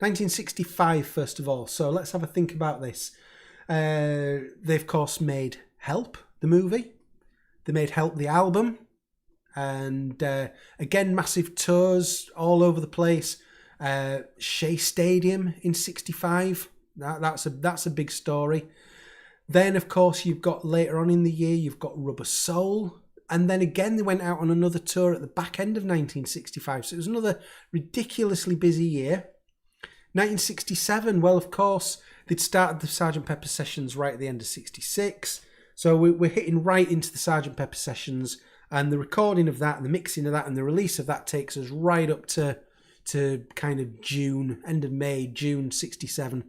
1965, first of all. So let's have a think about this. They, of course, made Help, the movie. They made Help, the album. And again, massive tours all over the place. Shea Stadium in 65. That's a big story. Then, of course, you've got later on in the year, you've got Rubber Soul. And then again, they went out on another tour at the back end of 1965. So it was another ridiculously busy year. 1967, well, of course, they'd started the Sgt. Pepper sessions right at the end of 66. So we're hitting right into the Sgt. Pepper sessions, and the recording of that and the mixing of that and the release of that takes us right up to kind of June, end of May, June 67.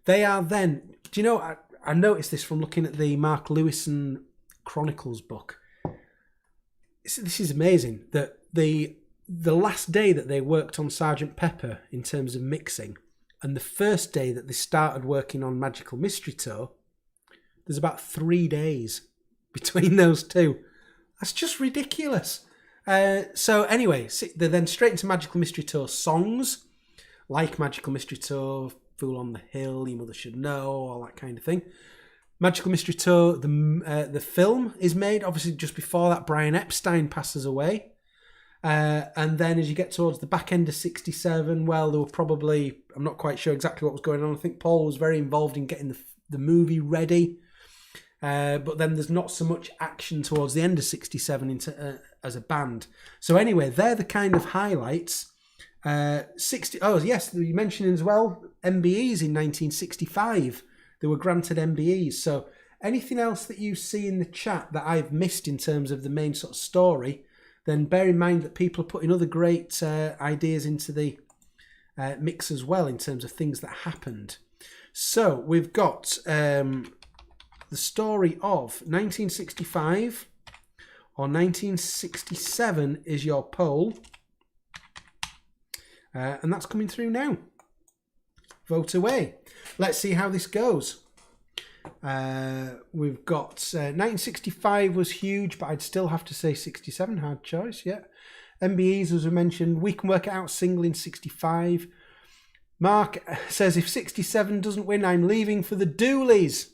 They are then, do you know, I noticed this from looking at the Mark Lewison Chronicles book. This is amazing that the last day that they worked on Sgt. Pepper in terms of mixing, and the first day that they started working on Magical Mystery Tour, there's about 3 days between those two. That's just ridiculous. So anyway, they're then straight into Magical Mystery Tour songs, like Magical Mystery Tour, Fool on the Hill, Your Mother Should Know, all that kind of thing. Magical Mystery Tour, the film is made, obviously just before that Brian Epstein passes away. And then as you get towards the back end of 67, well, there were probably, I'm not quite sure exactly what was going on. I think Paul was very involved in getting the movie ready. But then there's not so much action towards the end of 67 as a band. So anyway, they're the kind of highlights. Oh, yes, you mentioned as well, MBEs in 1965. They were granted MBEs. So anything else that you see in the chat that I've missed in terms of the main sort of story, then bear in mind that people are putting other great ideas into the mix as well in terms of things that happened. So we've got the story of 1965 or 1967 is your poll. And that's coming through now. Vote away. Let's see how this goes. We've got 1965 was huge, but I'd still have to say 67. Hard choice, yeah. MBEs, as we mentioned, We Can Work It Out single in 65. Mark says, if 67 doesn't win, I'm leaving for the Dooleys.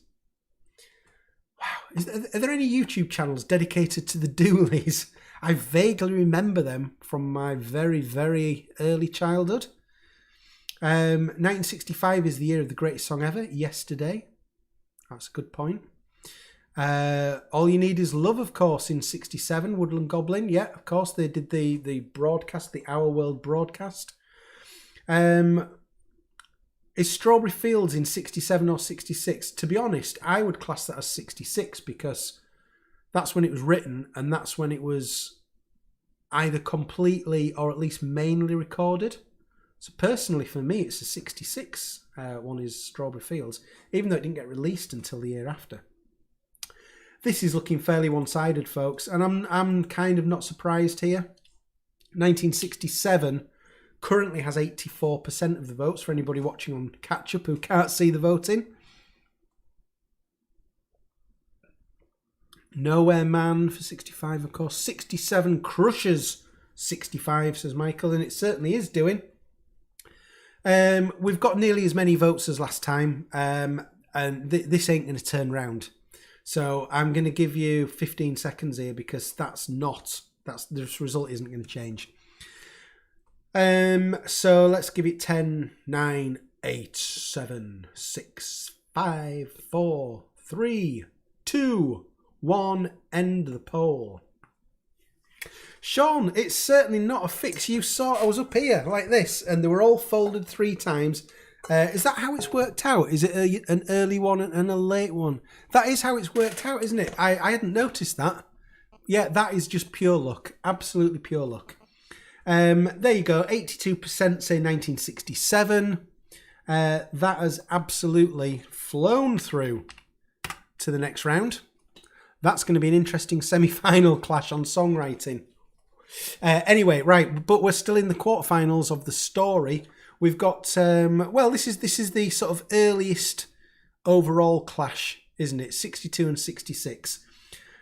Wow. Are there any YouTube channels dedicated to the Dooleys? I vaguely remember them from my very, very early childhood. 1965 is the year of the greatest song ever, Yesterday. That's a good point. All You Need Is Love, of course, in 67, Woodland Goblin. Yeah, of course, they did the broadcast, the Our World broadcast. Is Strawberry Fields in 67 or 66? To be honest, I would class that as 66 because that's when it was written and that's when it was either completely or at least mainly recorded. So personally, for me, it's a 66 one is Strawberry Fields, even though it didn't get released until the year after. This is looking fairly one-sided, folks, and I'm kind of not surprised here. 1967 currently has 84% of the votes for anybody watching on catch-up who can't see the voting. Nowhere Man for 65, of course. 67 crushes 65, says Michael, and it certainly is doing. We've got nearly as many votes as last time, and this ain't going to turn round. So I'm going to give you 15 seconds here because this result isn't going to change. So let's give it 10, 9, 8, 7, 6, 5, 4, 3, 2, 1, end the poll. Sean, it's certainly not a fix. You saw I was up here like this and they were all folded 3 times. Is that how it's worked out? Is it an early one and a late one? That is how it's worked out, isn't it? I hadn't noticed that. Yeah, that is just pure luck. Absolutely pure luck. There you go. 82% say 1967. That has absolutely flown through to the next round. That's going to be an interesting semi-final clash on songwriting. Anyway, right, but we're still in the quarterfinals of the story. We've got, this is the sort of earliest overall clash, isn't it? 62 and 66.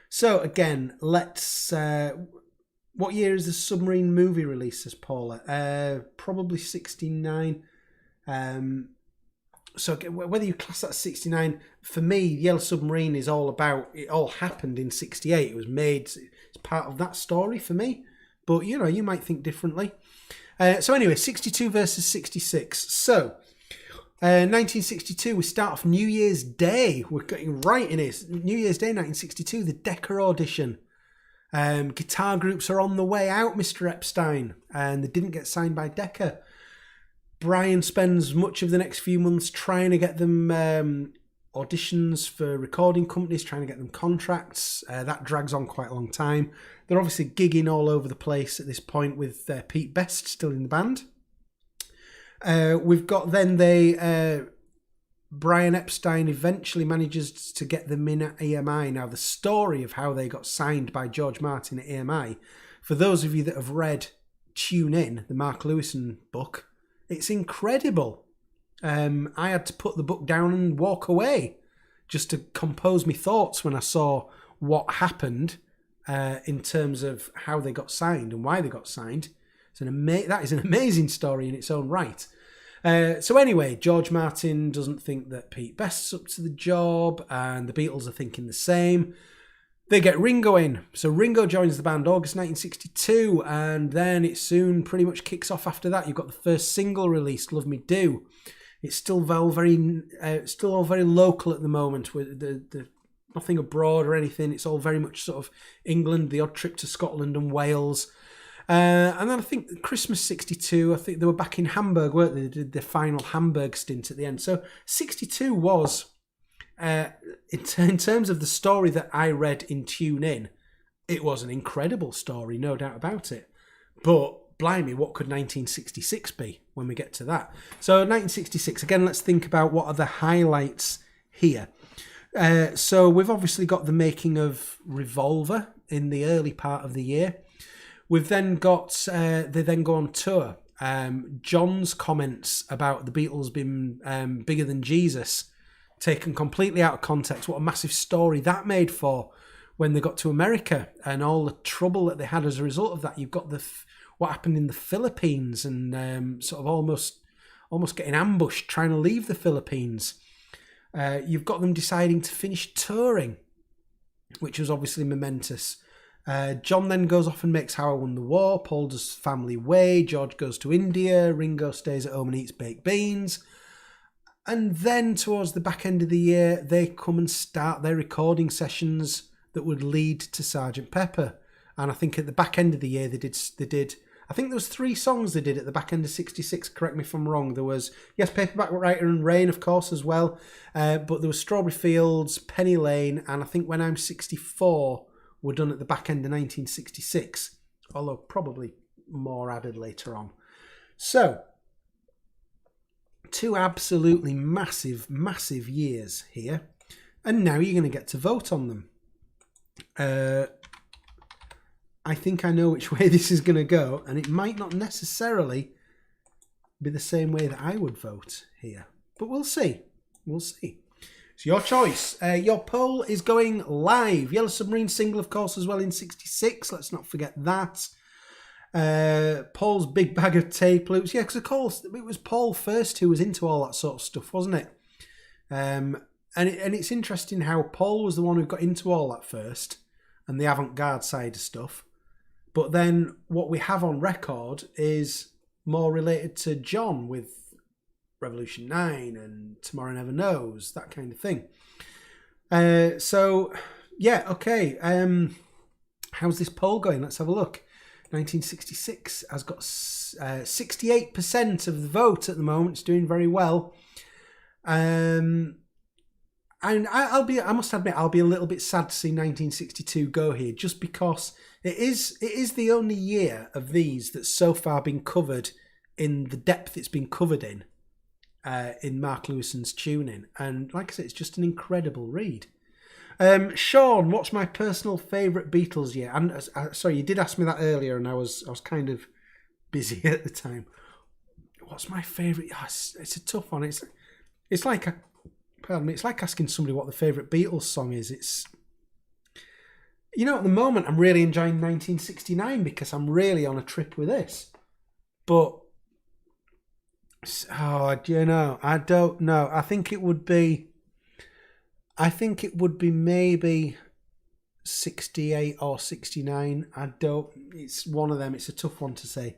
So again, let's... what year is the Submarine movie release, says Paula? Probably 69. So whether you class that as 69, for me, Yellow Submarine is all about, it all happened in 68. It was made, it's part of that story for me. But, you know, you might think differently. So anyway, 62 versus 66. So, 1962, we start off New Year's Day. We're getting right in it. New Year's Day, 1962, the Decca audition. Guitar groups are on the way out, Mr. Epstein. And they didn't get signed by Decca. Brian spends much of the next few months trying to get them auditions for recording companies, trying to get them contracts. That drags on quite a long time. They're obviously gigging all over the place at this point with Pete Best still in the band. We've got then Brian Epstein eventually manages to get them in at EMI. Now, the story of how they got signed by George Martin at EMI, for those of you that have read Tune In, the Mark Lewison book, it's incredible. I had to put the book down and walk away just to compose my thoughts when I saw what happened in terms of how they got signed and why they got signed. That is an amazing story in its own right. So anyway, George Martin doesn't think that Pete Best's up to the job, and the Beatles are thinking the same. They get Ringo in. So Ringo joins the band August 1962, and then it soon pretty much kicks off after that. You've got the first single released, Love Me Do. It's still all very local at the moment, with the nothing abroad or anything. It's all very much sort of England, the odd trip to Scotland and Wales. And then I think Christmas 62, I think they were back in Hamburg, weren't they? They did their final Hamburg stint at the end. So 62 was, in terms of the story that I read in Tune In, it was an incredible story, no doubt about it. But blimey, what could 1966 be when we get to that? So 1966, again, let's think about what are the highlights here. So we've obviously got the making of Revolver in the early part of the year. We've then got, they then go on tour. John's comments about the Beatles being bigger than Jesus, taken completely out of context. What a massive story that made for when they got to America and all the trouble that they had as a result of that. You've got what happened in the Philippines and sort of almost getting ambushed, trying to leave the Philippines. You've got them deciding to finish touring, which was obviously momentous. John then goes off and makes How I Won the War. Paul does Family Way. George goes to India. Ringo stays at home and eats baked beans. And then towards the back end of the year, they come and start their recording sessions that would lead to Sgt. Pepper. And I think at the back end of the year, they did. I think there was 3 songs they did at the back end of 66. Correct me if I'm wrong. There was, yes, Paperback Writer and Rain, of course, as well. But there was Strawberry Fields, Penny Lane, and I think When I'm 64 were done at the back end of 1966. Although probably more added later on. So, 2 absolutely massive, massive years here. And now you're going to get to vote on them. I think I know which way this is going to go, and it might not necessarily be the same way that I would vote here. But we'll see. We'll see. It's your choice. Your poll is going live. Yellow Submarine single, of course, as well in 66. Let's not forget that. Paul's Big Bag of Tape Loops. Yeah, because of course it was Paul first who was into all that sort of stuff, wasn't it? And it's interesting how Paul was the one who got into all that first and the avant-garde side of stuff. But then what we have on record is more related to John with Revolution 9 and Tomorrow Never Knows, that kind of thing. So, yeah, okay. How's this poll going? Let's have a look. 1966 has got 68% of the vote at the moment. It's doing very well. And I must admit, I'll be a little bit sad to see 1962 go here, just because it is the only year of these that's so far been covered in the depth it's been covered in Mark Lewison's tuning. And like I said, it's just an incredible read. Sean, what's my personal favourite Beatles year? And sorry, you did ask me that earlier, and I was kind of busy at the time. What's my favourite? Oh, it's a tough one. It's like it's like asking somebody what the favourite Beatles song is. It's, you know, at the moment I'm really enjoying 1969 because I'm really on a trip with this. But I don't know. I think it would be maybe 68 or 69. It's one of them. It's a tough one to say.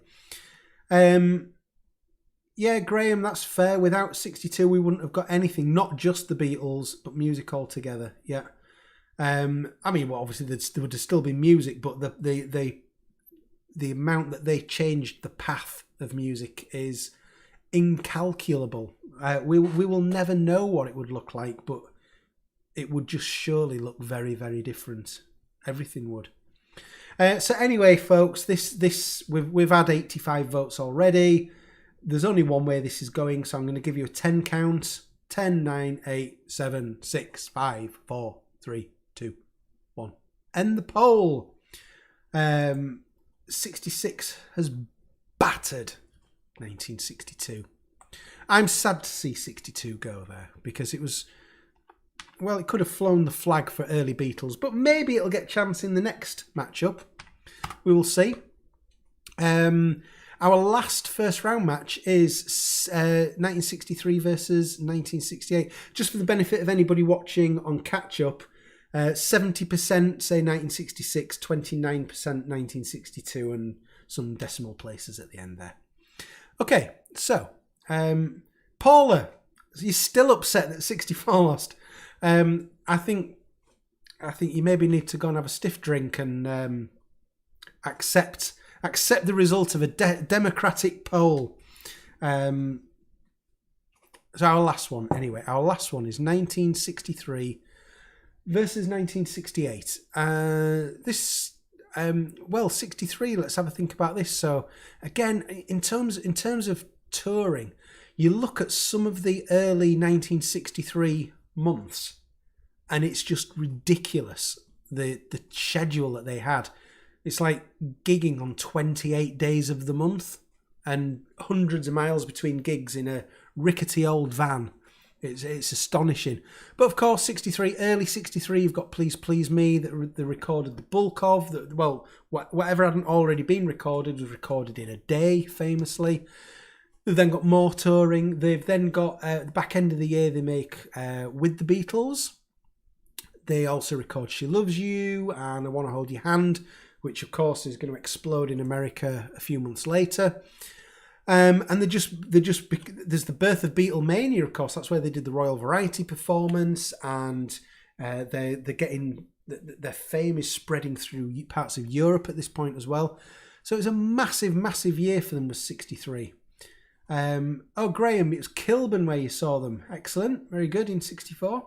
Yeah, Graham, that's fair. Without 62, we wouldn't have got anything. Not just the Beatles, but music altogether. Yeah. I mean, well, obviously there would still be music, but the amount that they changed the path of music is incalculable. We will never know what it would look like, but it would just surely look very, very different. Everything would. So anyway, folks, this we've had 85 votes already. There's only one way this is going, so I'm going to give you a 10 count. 10, 9, 8, 7, 6, 5, 4, 3, 2, 1. End the poll. 66 has battered 1962. I'm sad to see 62 go there because it was, well, it could have flown the flag for early Beatles, but maybe it'll get a chance in the next matchup. We will see. Our last first round match is 1963 versus 1968. Just for the benefit of anybody watching on catch up, 70% say 1966, 29% 1962, and some decimal places at the end there. Okay, so Paula, you're still upset that 64 lost. I think you maybe need to go and have a stiff drink and accept the result of a democratic poll. So our last one is 1963 versus 1968. 63, let's have a think about this. So again, in terms of touring, you look at some of the early 1963 months and it's just ridiculous, the schedule that they had. It's like gigging on 28 days of the month and hundreds of miles between gigs in a rickety old van. It's astonishing. But of course, early 63, you've got Please Please Me that they recorded the bulk of. Whatever hadn't already been recorded was recorded in a day, famously. They've then got more touring. They've then got, the back end of the year, they make With the Beatles. They also record She Loves You and I Want to Hold Your Hand, which of course is going to explode in America a few months later. And there's the birth of Beatlemania, of course. That's where they did the Royal Variety performance, and they're getting, their fame is spreading through parts of Europe at this point as well. So it was a massive, massive year for them, was 63. Graham, it was Kilburn where you saw them. Excellent, very good, in 64.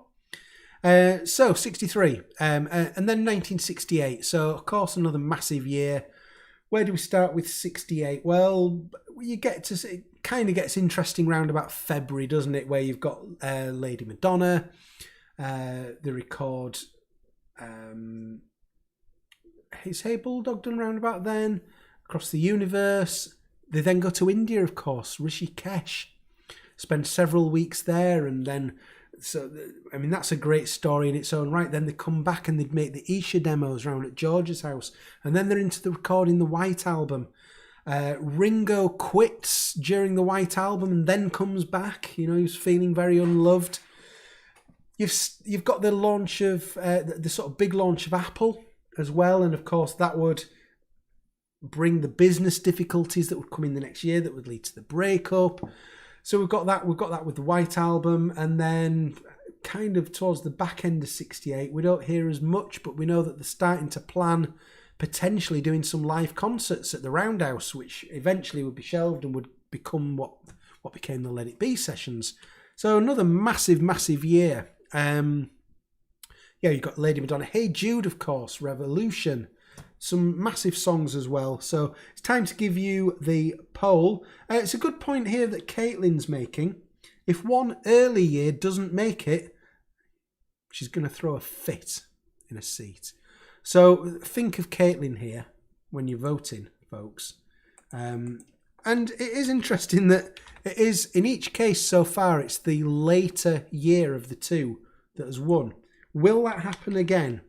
So 63, and then 1968. So of course another massive year. Where do we start with 68? Well, you get to, it kind of gets interesting round about February, doesn't it? Where you've got Lady Madonna. They record Is Hey Bulldog done round about then? Across the Universe. They then go to India, of course, Rishikesh. Spend several weeks there, and then, so I mean, that's a great story in its own right. Then they come back and they'd make the Isha demos round at George's house, and then they're into the recording the White Album. Ringo quits during the White Album and then comes back. You know, he was feeling very unloved. You've got the launch of the sort of big launch of Apple as well, and of course that would bring the business difficulties that would come in the next year that would lead to the breakup. So we've got that with the White Album, and then kind of towards the back end of 68, we don't hear as much, but we know that they're starting to plan potentially doing some live concerts at the Roundhouse, which eventually would be shelved and would become what became the Let It Be sessions. So another massive, massive year. You've got Lady Madonna, Hey Jude, of course, Revolution. Some massive songs as well. So it's time to give you the poll. It's a good point here that Caitlin's making. If one early year doesn't make it, she's going to throw a fit in a seat. So think of Caitlin here when you're voting, folks. And it is interesting that it is, in each case so far, it's the later year of the two that has won. Will that happen again?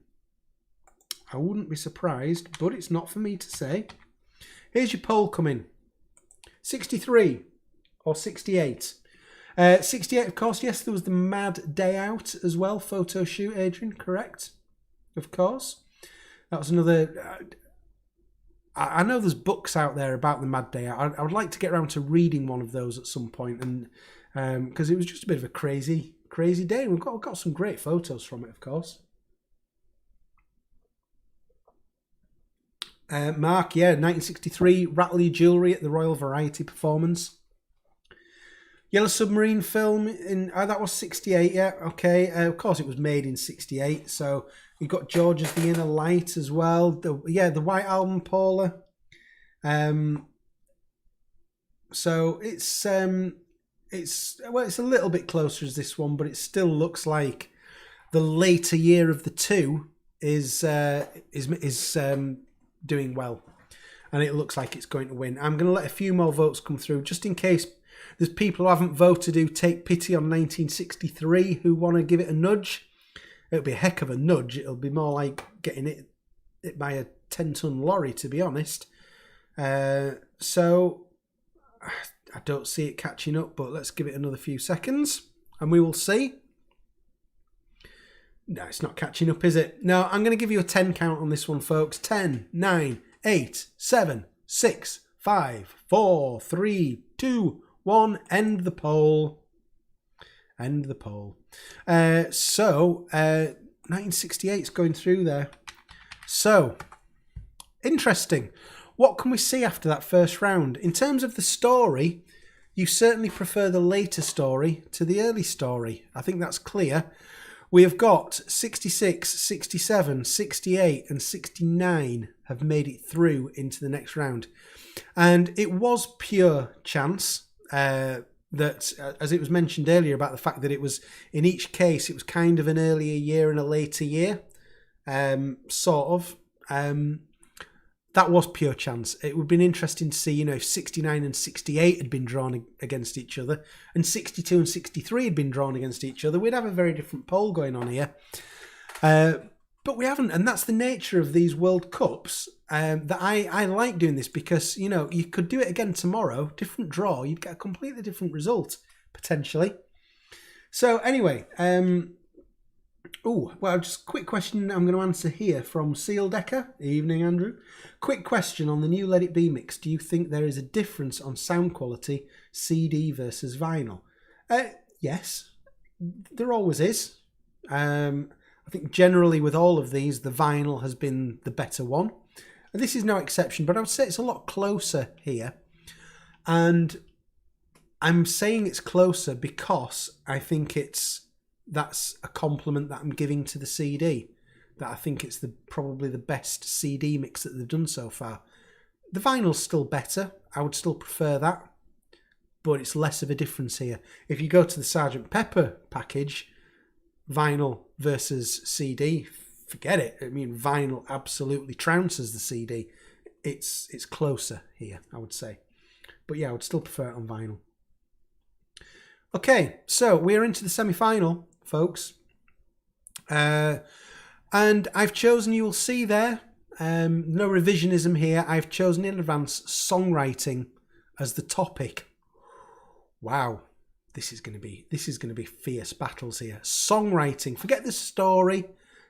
I wouldn't be surprised, but it's not for me to say. Here's your poll coming. 63 or 68? 68, of course, yes, there was the Mad Day Out as well, photo shoot, Adrian, correct? Of course. That was another... I know there's books out there about the Mad Day Out. I would like to get around to reading one of those at some point, and because it was just a bit of a crazy, crazy day. We've got some great photos from it, of course. Mark, 1963, Rattle Your Jewellery at the Royal Variety performance. Yellow Submarine film, that was 68, yeah, okay. Of course it was made in 68, so you've got George's The Inner Light as well. The White Album, Paula. So it's a little bit closer as this one, but it still looks like the later year of the two is doing well, and it looks like it's going to win. I'm going to let a few more votes come through just in case there's people who haven't voted who take pity on 1963 who want to give it a nudge. It'll be a heck of a nudge. It'll be more like getting it by a 10-ton lorry, to be honest. So I don't see it catching up, but let's give it another few seconds and we will see. No, it's not catching up, is it? No, I'm going to give you a 10 count on this one, folks. 10, 9, 8, 7, 6, 5, 4, 3, 2, 1. End the poll. End the poll. 1968 is going through there. So, interesting. What can we see after that first round? In terms of the story, you certainly prefer the later story to the early story. I think that's clear. We have got 66, 67, 68 and 69 have made it through into the next round. And it was pure chance that, as it was mentioned earlier about the fact that it was, in each case, it was kind of an earlier year and a later year, sort of. That was pure chance. It would have been interesting to see, if 69 and 68 had been drawn against each other and 62 and 63 had been drawn against each other. We'd have a very different poll going on here. But we haven't, and that's the nature of these World Cups. That I like doing this because, you know, you could do it again tomorrow, different draw, you'd get a completely different result, potentially. So anyway, just a quick question I'm going to answer here from Seal Decker. Evening, Andrew. Quick question on the new Let It Be mix. Do you think there is a difference on sound quality, CD versus vinyl? Yes, there always is. I think generally with all of these, the vinyl has been the better one. And this is no exception, but I would say it's a lot closer here. And I'm saying it's closer because I think that's a compliment that I'm giving to the CD. That I think it's probably the best CD mix that they've done so far. The vinyl's still better. I would still prefer that. But it's less of a difference here. If you go to the Sgt. Pepper package, vinyl versus CD, forget it. I mean, vinyl absolutely trounces the CD. It's closer here, I would say. But yeah, I would still prefer it on vinyl. Okay, so we're into the semi-final, folks. And I've chosen, you will see there, no revisionism here. I've chosen in advance songwriting as the topic. Wow. This is going to be fierce battles here. Songwriting. Forget the story.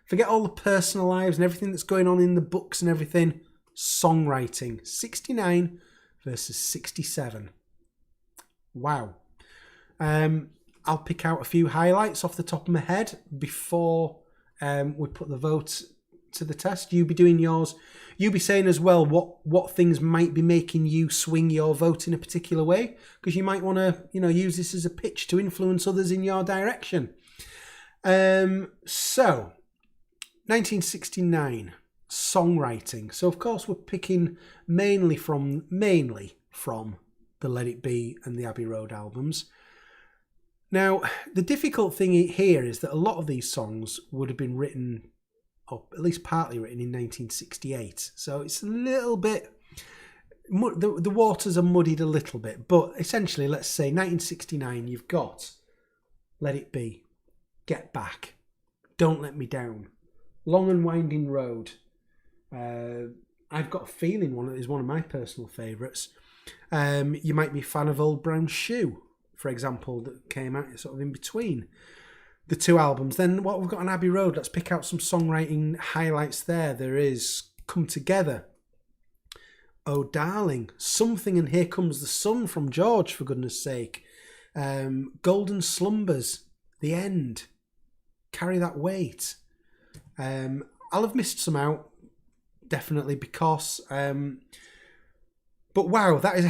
Forget all the personal lives and everything that's going on in the books and everything. Songwriting. 69 versus 67. Wow. I'll pick out a few highlights off the top of my head before we put the vote to the test. You be doing yours. You be saying as well what things might be making you swing your vote in a particular way, because you might want to, you know, use this as a pitch to influence others in your direction. So 1969 songwriting. So of course we're picking mainly from the Let It Be and the Abbey Road albums. Now, the difficult thing here is that a lot of these songs would have been written, or at least partly written, in 1968. So it's a little bit, the waters are muddied a little bit. But essentially, let's say 1969, you've got Let It Be, Get Back, Don't Let Me Down, Long and Winding Road. I've Got a Feeling is one of my personal favourites. You might be a fan of Old Brown Shoe, for example, that came out sort of in between the two albums. Then what we've got on Abbey Road, let's pick out some songwriting highlights there. There is Come Together, Oh Darling, Something and Here Comes the Sun from George, for goodness sake. Golden Slumbers, The End, Carry That Weight. I'll have missed some out, definitely, because but wow, that's a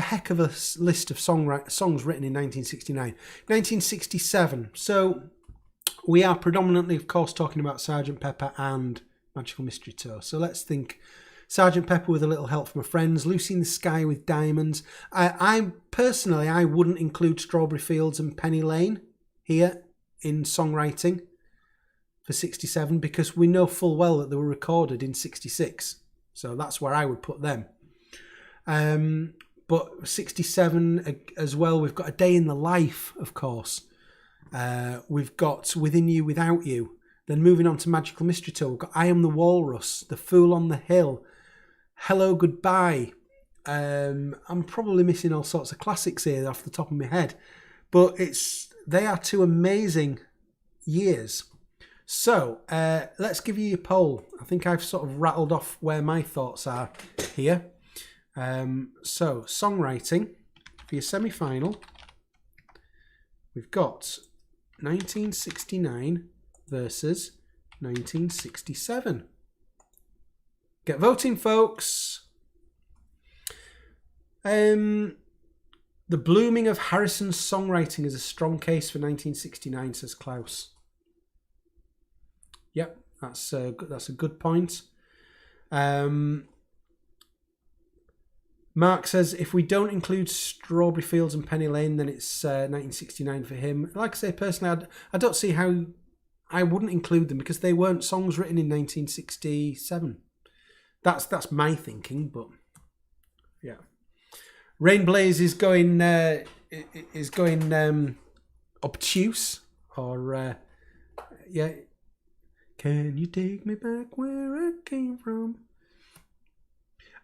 heck of a list of songs written in 1969. 1967. So we are predominantly, of course, talking about Sgt. Pepper and Magical Mystery Tour. So let's think Sgt. Pepper with a Little Help from My Friends, Lucy in the Sky with Diamonds. I personally wouldn't include Strawberry Fields and Penny Lane here in songwriting for 67, because we know full well that they were recorded in 66. So that's where I would put them. But 67 as well, we've got A Day in the Life, of course. We've got Within You, Without You. Then moving on to Magical Mystery Tour, we've got I Am the Walrus, The Fool on the Hill, Hello Goodbye. I'm probably missing all sorts of classics here off the top of my head, but they are two amazing years. So let's give you your poll. I think I've sort of rattled off where my thoughts are here. So songwriting for your semi-final, we've got 1969 versus 1967. Get voting, folks. The blooming of Harrison's songwriting is a strong case for 1969, says Klaus. Yep, that's a good point. Mark says, if we don't include Strawberry Fields and Penny Lane, then it's 1969 for him. Like I say, personally, I don't see how I wouldn't include them, because they weren't songs written in 1967. That's my thinking, but yeah. Rainblaze is going obtuse, or yeah. Can you take me back where I came from?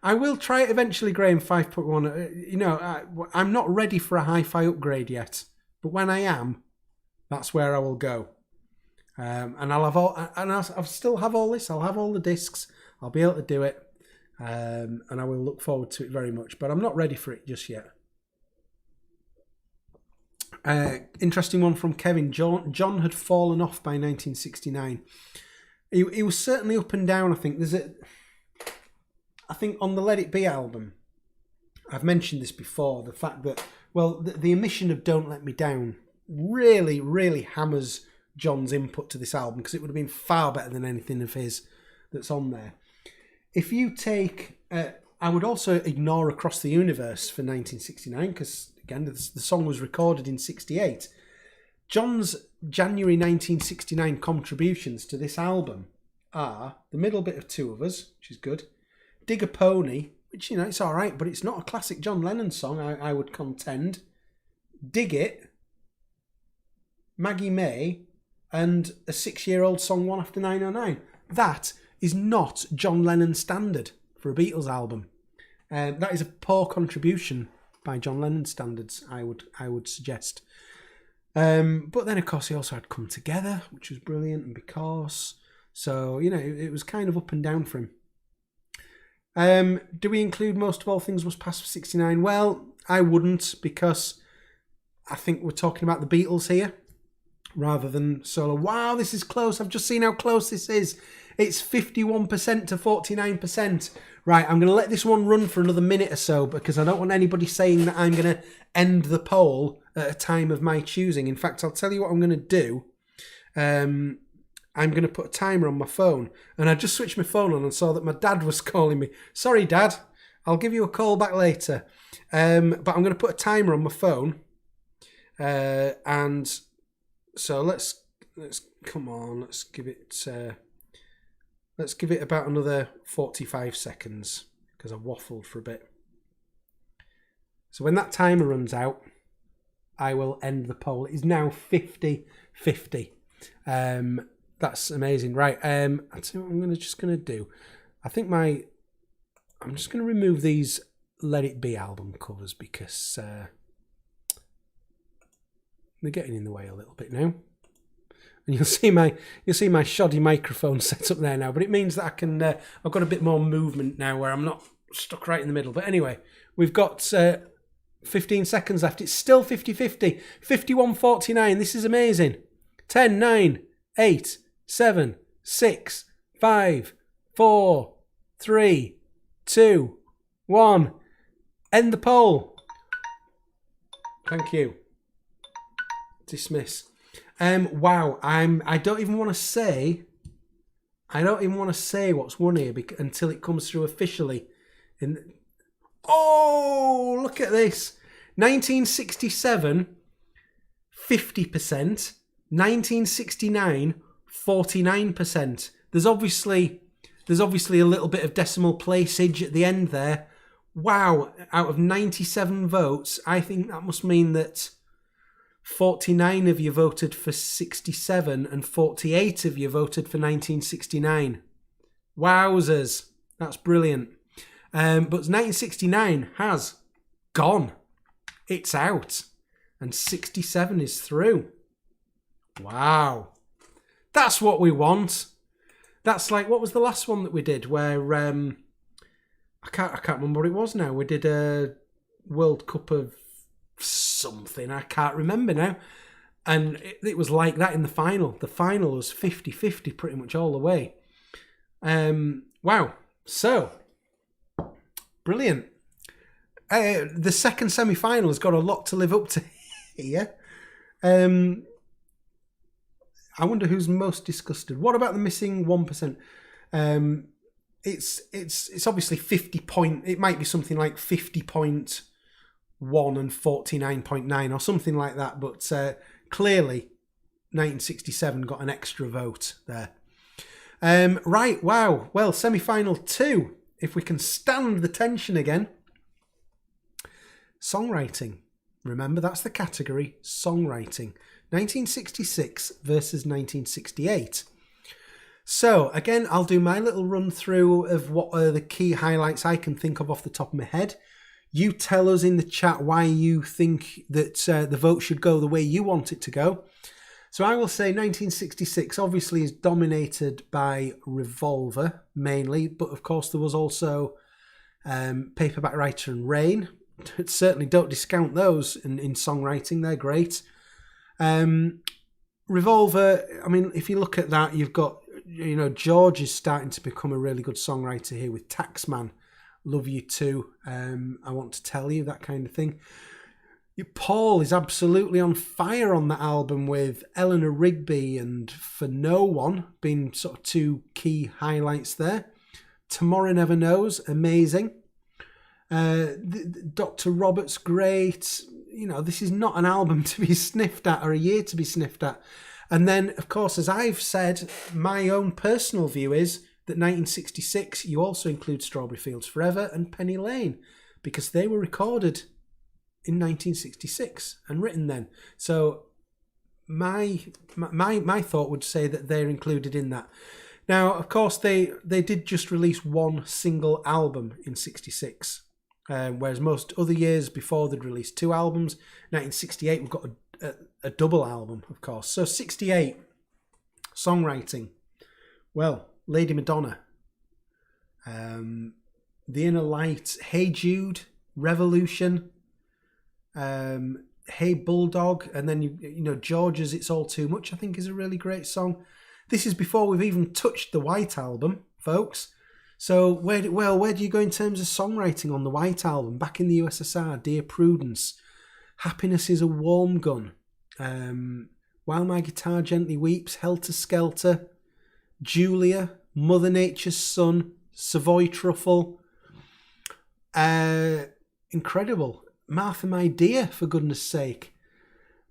I will try it eventually, Graham. 5.1. I'm not ready for a hi-fi upgrade yet, but when I am, that's where I will go. And I'll still have all this. I'll have all the discs. I'll be able to do it, and I will look forward to it very much. But I'm not ready for it just yet. Interesting one from Kevin. John had fallen off by 1969. He was certainly up and down. I think on the Let It Be album, I've mentioned this before. The fact that the omission of "Don't Let Me Down" really, really hammers John's input to this album, because it would have been far better than anything of his that's on there. If you take, I would also ignore "Across the Universe" for 1969, because again the song was recorded in 68. John's January 1969 contributions to this album are the middle bit of Two of Us, which is good, Dig a Pony, which, it's all right, but it's not a classic John Lennon song, I would contend, Dig It, Maggie May, and a 6-year-old song, One After 909. That is not John Lennon standard for a Beatles album. That is a poor contribution by John Lennon standards, I would suggest. But then, of course, he also had Come Together, which was brilliant, and Because. So, it was kind of up and down for him. Do we include Most of All Things Must Pass for 69? Well, I wouldn't, because I think we're talking about the Beatles here rather than solo. Wow, this is close. I've just seen how close this is. It's 51% to 49%. Right, I'm going to let this one run for another minute or so, because I don't want anybody saying that I'm going to end the poll at a time of my choosing. In fact, I'll tell you what I'm going to do. I'm going to put a timer on my phone. And I just switched my phone on and saw that my dad was calling me. Sorry, Dad. I'll give you a call back later. But I'm going to put a timer on my phone. And so let's come on. Let's give it about another 45 seconds, because I waffled for a bit. So when that timer runs out, I will end the poll. It is now 50-50. That's amazing. Right. I'll tell you what I'm just going to do. I'm just going to remove these Let It Be album covers, because they're getting in the way a little bit now. And you'll see my shoddy microphone set up there now, but it means that I can. I've got a bit more movement now, where I'm not stuck right in the middle. But anyway, we've got 15 seconds left. It's still 50-50. 51-49. This is amazing. 10, 9, 8, 7, 6, 5, 4, 3, 2, 1. End the poll. Thank you. Dismiss. Wow. I don't even want to say what's won here until it comes through officially. Oh, look at this. 1967, 50%. 1969, 49%. There's obviously a little bit of decimal placeage at the end there. Wow. Out of 97 votes, I think that must mean that 49 of you voted for 67 and 48 of you voted for 1969. Wowzers. That's brilliant. But 1969 has gone. It's out. And 67 is through. Wow. That's what we want. That's like, what was the last one that we did where I can't remember what it was now. We did a World Cup of something, I can't remember now, and it was like that in the final. The final was 50-50 pretty much all the way. Wow. So brilliant. The second semi-final has got a lot to live up to here. I wonder who's most disgusted. What about the missing 1%? It's obviously 50 point. It might be something like 50.1 and 49.9 or something like that. But clearly, 1967 got an extra vote there. Right. Wow. Well, semi-final 2. If we can stand the tension again. Songwriting. Remember, that's the category. Songwriting. 1966 versus 1968. So, again, I'll do my little run through of what are the key highlights I can think of off the top of my head. You tell us in the chat why you think that the vote should go the way you want it to go. So I will say 1966 obviously is dominated by Revolver mainly, but of course there was also Paperback Writer and Rain. Certainly don't discount those in songwriting, they're great. Revolver, I mean, if you look at that, you've got, George is starting to become a really good songwriter here with Taxman, Love You Too, I Want to Tell You, that kind of thing. Paul is absolutely on fire on that album with Eleanor Rigby and For No One being sort of two key highlights there. Tomorrow Never Knows, amazing. Dr. Roberts, great. This is not an album to be sniffed at or a year to be sniffed at. And then, of course, as I've said, my own personal view is that 1966, you also include Strawberry Fields Forever and Penny Lane, because they were recorded in 1966 and written then. So my thought would say that they're included in that. Now, of course, they did just release one single album in 66, whereas most other years before they'd released two albums. 1968, we've got a double album, of course. So 68, songwriting. Well, Lady Madonna, The Inner Light, Hey Jude, Revolution, Hey Bulldog, and then George's It's All Too Much, I think, is a really great song. This is before we've even touched the White Album, folks. So where do you go in terms of songwriting on the White Album? Back in the USSR, Dear Prudence, Happiness is a Warm Gun, While My Guitar Gently Weeps, Helter Skelter, Julia, Mother Nature's Son, Savoy Truffle, incredible. Martha My Dear, for goodness sake.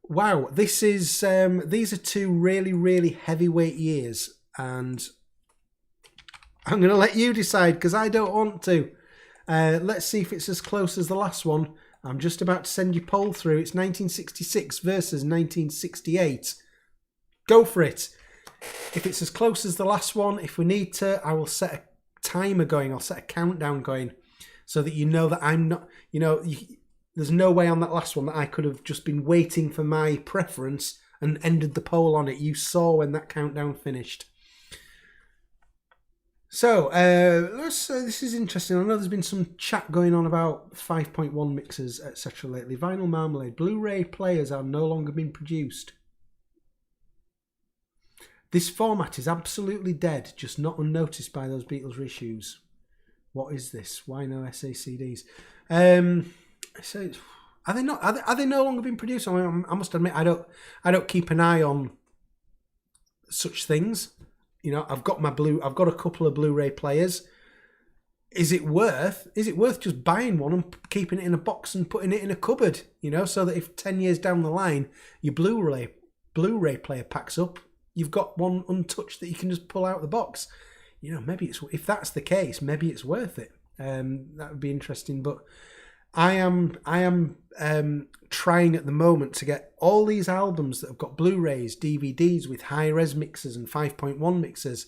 Wow, these are two really, really heavyweight years, and I'm going to let you decide because I don't want to. Let's see if it's as close as the last one. I'm just about to send you poll through. It's 1966 versus 1968. Go for it. If it's as close as the last one, if we need to, I will set a timer going. I'll set a countdown going so that you know that I'm not, there's no way on that last one that I could have just been waiting for my preference and ended the poll on it. You saw when that countdown finished. So, this is interesting. I know there's been some chat going on about 5.1 mixers, etc. lately. Vinyl Marmalade. Blu-ray players are no longer being produced. This format is absolutely dead, just not unnoticed by those Beatles reissues. What is this? Why no SACDs? So are they not? Are they no longer being produced? I must admit, I don't keep an eye on such things. I've got a couple of Blu-ray players. Is it worth just buying one and keeping it in a box and putting it in a cupboard? So that if 10 years down the line your Blu-ray player packs up, you've got one untouched that you can just pull out the box. Maybe if that's the case, maybe it's worth it. That would be interesting. But I am trying at the moment to get all these albums that have got Blu-rays, DVDs with high-res mixers and 5.1 mixers.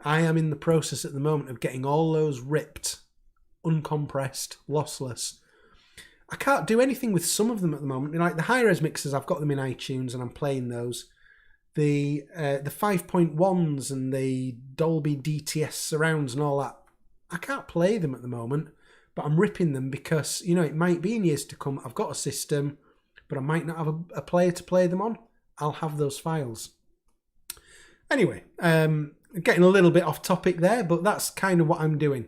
I am in the process at the moment of getting all those ripped, uncompressed, lossless. I can't do anything with some of them at the moment. Like the high-res mixers, I've got them in iTunes and I'm playing those. The 5.1s and the Dolby DTS surrounds and all that, I can't play them at the moment. But I'm ripping them because, it might be in years to come. I've got a system, but I might not have a player to play them on. I'll have those files. Anyway, getting a little bit off topic there, but that's kind of what I'm doing.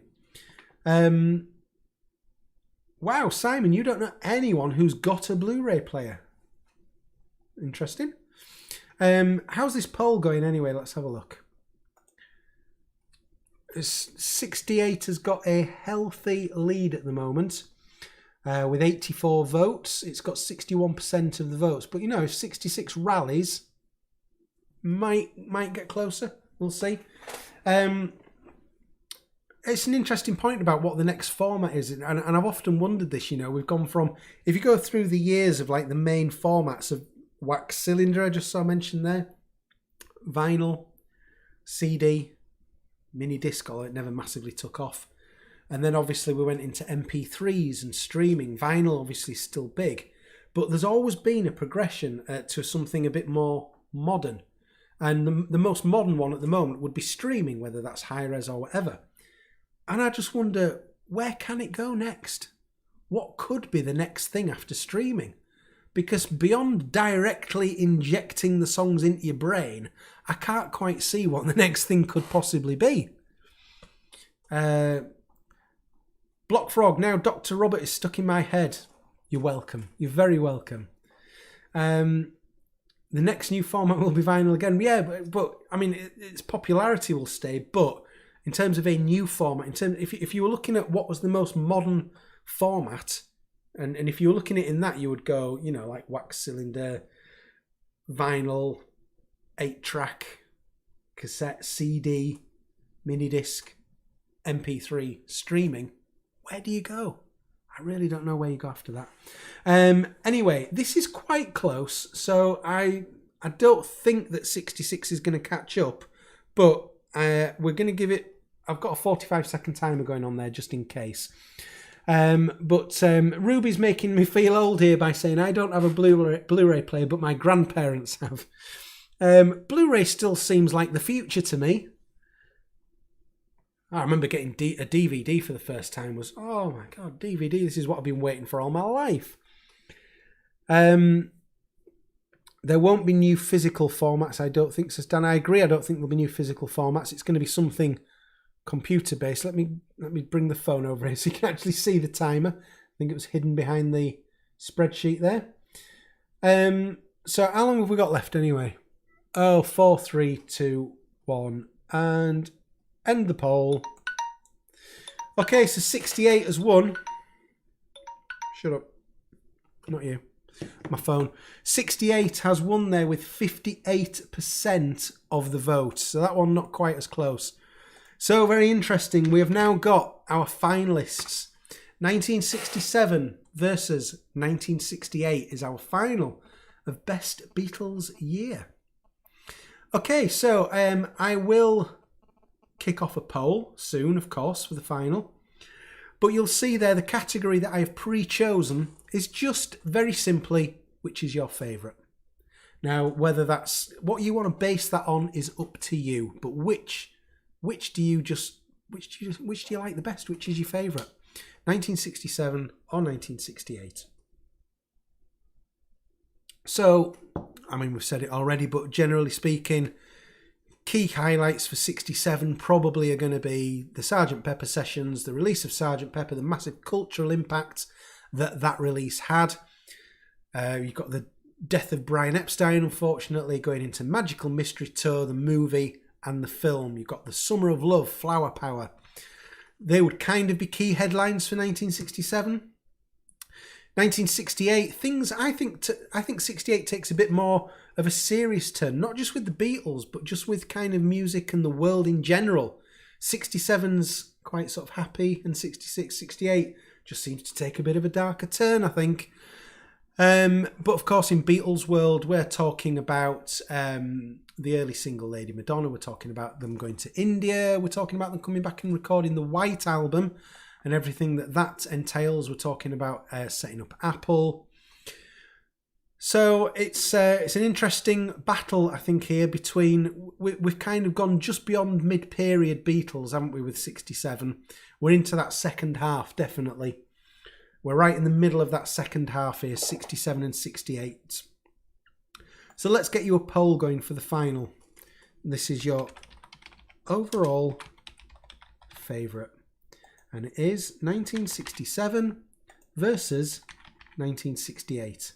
Wow, Simon, you don't know anyone who's got a Blu-ray player. Interesting. How's this poll going anyway? Let's have a look. 68 has got a healthy lead at the moment with 84 votes. It's got 61% of the votes. But, if 66 rallies, might get closer. We'll see. It's an interesting point about what the next format is. And I've often wondered this, we've gone from, if you go through the years of like the main formats of wax cylinder, I just saw mentioned there, vinyl, CD, mini disc, although it never massively took off. And then obviously we went into MP3s and streaming. Vinyl obviously still big. But there's always been a progression to something a bit more modern. And the most modern one at the moment would be streaming, whether that's high-res or whatever. And I just wonder, where can it go next? What could be the next thing after streaming? Because beyond directly injecting the songs into your brain, I can't quite see what the next thing could possibly be. Blockfrog, now Dr. Robert is stuck in my head. You're welcome. You're very welcome. The next new format will be vinyl again. Yeah, but I mean, its popularity will stay. But in terms of a new format, if you were looking at what was the most modern format, and if you were looking at it in that, you would go, like wax cylinder, vinyl, 8-track, cassette, CD, mini disc, MP3, streaming. Where do you go? I really don't know where you go after that. Anyway, this is quite close, so I don't think that 66 is going to catch up, but we're going to give it... I've got a 45-second timer going on there just in case. But Ruby's making me feel old here by saying I don't have a Blu-ray player, but my grandparents have. Blu-ray still seems like the future to me. I remember getting a DVD for the first time. Oh my God, DVD, this is what I've been waiting for all my life. There won't be new physical formats, I don't think. So Stan, I agree, I don't think there'll be new physical formats. It's going to be something computer-based. Let me bring the phone over here so you can actually see the timer. I think it was hidden behind the spreadsheet there. So how long have we got left anyway? 4, 3, 2, 1, and end the poll. Okay, so 68 has won. Shut up. Not you. My phone. 68 has won there with 58% of the vote. So that one not quite as close. So very interesting. We have now got our finalists. 1967 versus 1968 is our final of Best Beatles Year. Okay, so I will kick off a poll soon, of course, for the final. But you'll see there the category that I have pre-chosen is just very simply, which is your favourite. Now, whether that's what you want to base that on is up to you. But which do you like the best? Which is your favourite? 1967 or 1968? So, I mean, we've said it already, but generally speaking, key highlights for 67 probably are going to be the Sgt. Pepper sessions, the release of Sgt. Pepper, the massive cultural impact that release had. You've got the death of Brian Epstein, unfortunately, going into Magical Mystery Tour, the movie and the film. You've got the Summer of Love, Flower Power. They would kind of be key headlines for 1967. 1968, I think 68 takes a bit more of a serious turn, not just with the Beatles, but just with kind of music and the world in general. 67's quite sort of happy, and 66, 68 just seems to take a bit of a darker turn, I think. But of course, in Beatles world, we're talking about the early single Lady Madonna. We're talking about them going to India. We're talking about them coming back and recording the White Album and everything that entails. We're talking about setting up Apple. So it's an interesting battle, I think, here between... We've kind of gone just beyond mid-period Beatles, haven't we, with 67? We're into that second half, definitely. We're right in the middle of that second half here, 67 and 68. So let's get you a poll going for the final. This is your overall favourite. And it is 1967 versus 1968.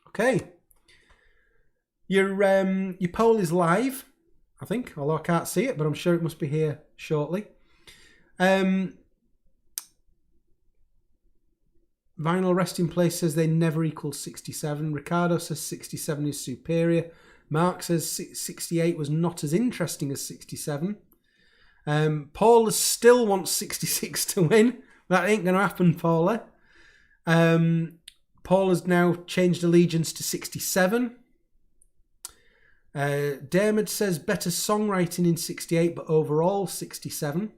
Okay. Your poll is live, I think, although I can't see it, but I'm sure it must be here shortly. Vinyl Rest in Place says they never equal 67. Ricardo says 67 is superior. Mark says 68 was not as interesting as 67. Paula still wants 66 to win. That ain't going to happen, Paula. Paula's now changed allegiance to 67. Dermot says better songwriting in 68, but overall 67.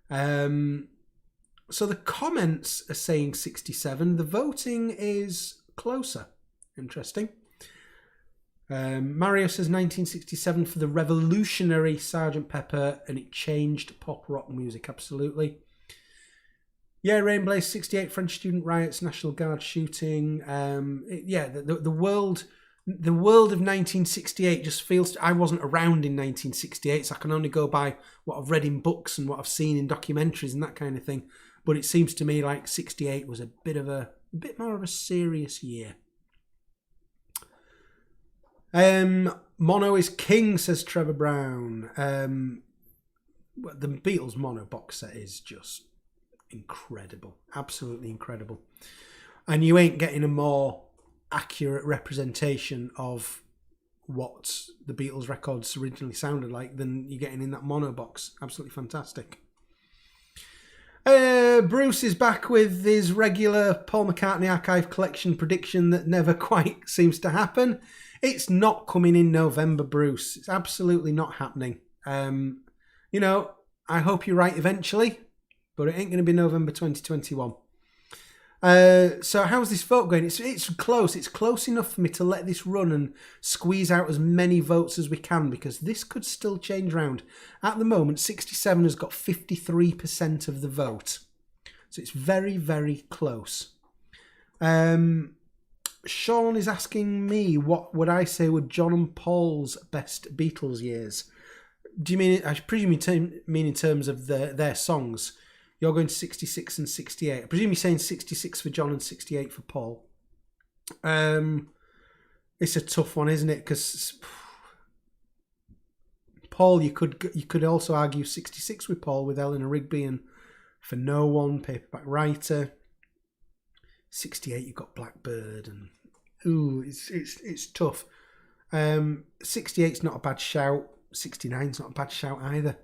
So the comments are saying 67. The voting is closer. Interesting. Mario says 1967 for the revolutionary Sgt. Pepper, and it changed pop rock music. Absolutely. Yeah, Rainblaze 68, French student riots, National Guard shooting. The world of 1968 just feels... I wasn't around in 1968, so I can only go by what I've read in books and what I've seen in documentaries and that kind of thing. But it seems to me like 68 was a bit more of a serious year. Mono is king, says Trevor Brown. The Beatles mono box set is just incredible. Absolutely incredible. And you ain't getting a more accurate representation of what the Beatles records originally sounded like than you're getting in that mono box. Absolutely fantastic. Bruce is back with his regular Paul McCartney archive collection prediction that never quite seems to happen. It's not coming in November, Bruce. It's absolutely not happening. I hope you're right eventually, but it ain't going to be November 2021. So how's this vote going? It's close. It's close enough for me to let this run and squeeze out as many votes as we can, because this could still change round. At the moment, 67 has got 53% of the vote. So it's very, very close. Sean is asking me what would I say were John and Paul's best Beatles years. Do you mean, I presume you mean in terms of their songs? You're going to 66 and 68. I presume you're saying 66 for John and 68 for Paul. It's a tough one, isn't it? Because Paul, you could also argue 66 with Paul, with Eleanor Rigby and For No One, Paperback Writer. 68, you've got Blackbird, and it's tough. 68's not a bad shout. 69's not a bad shout either.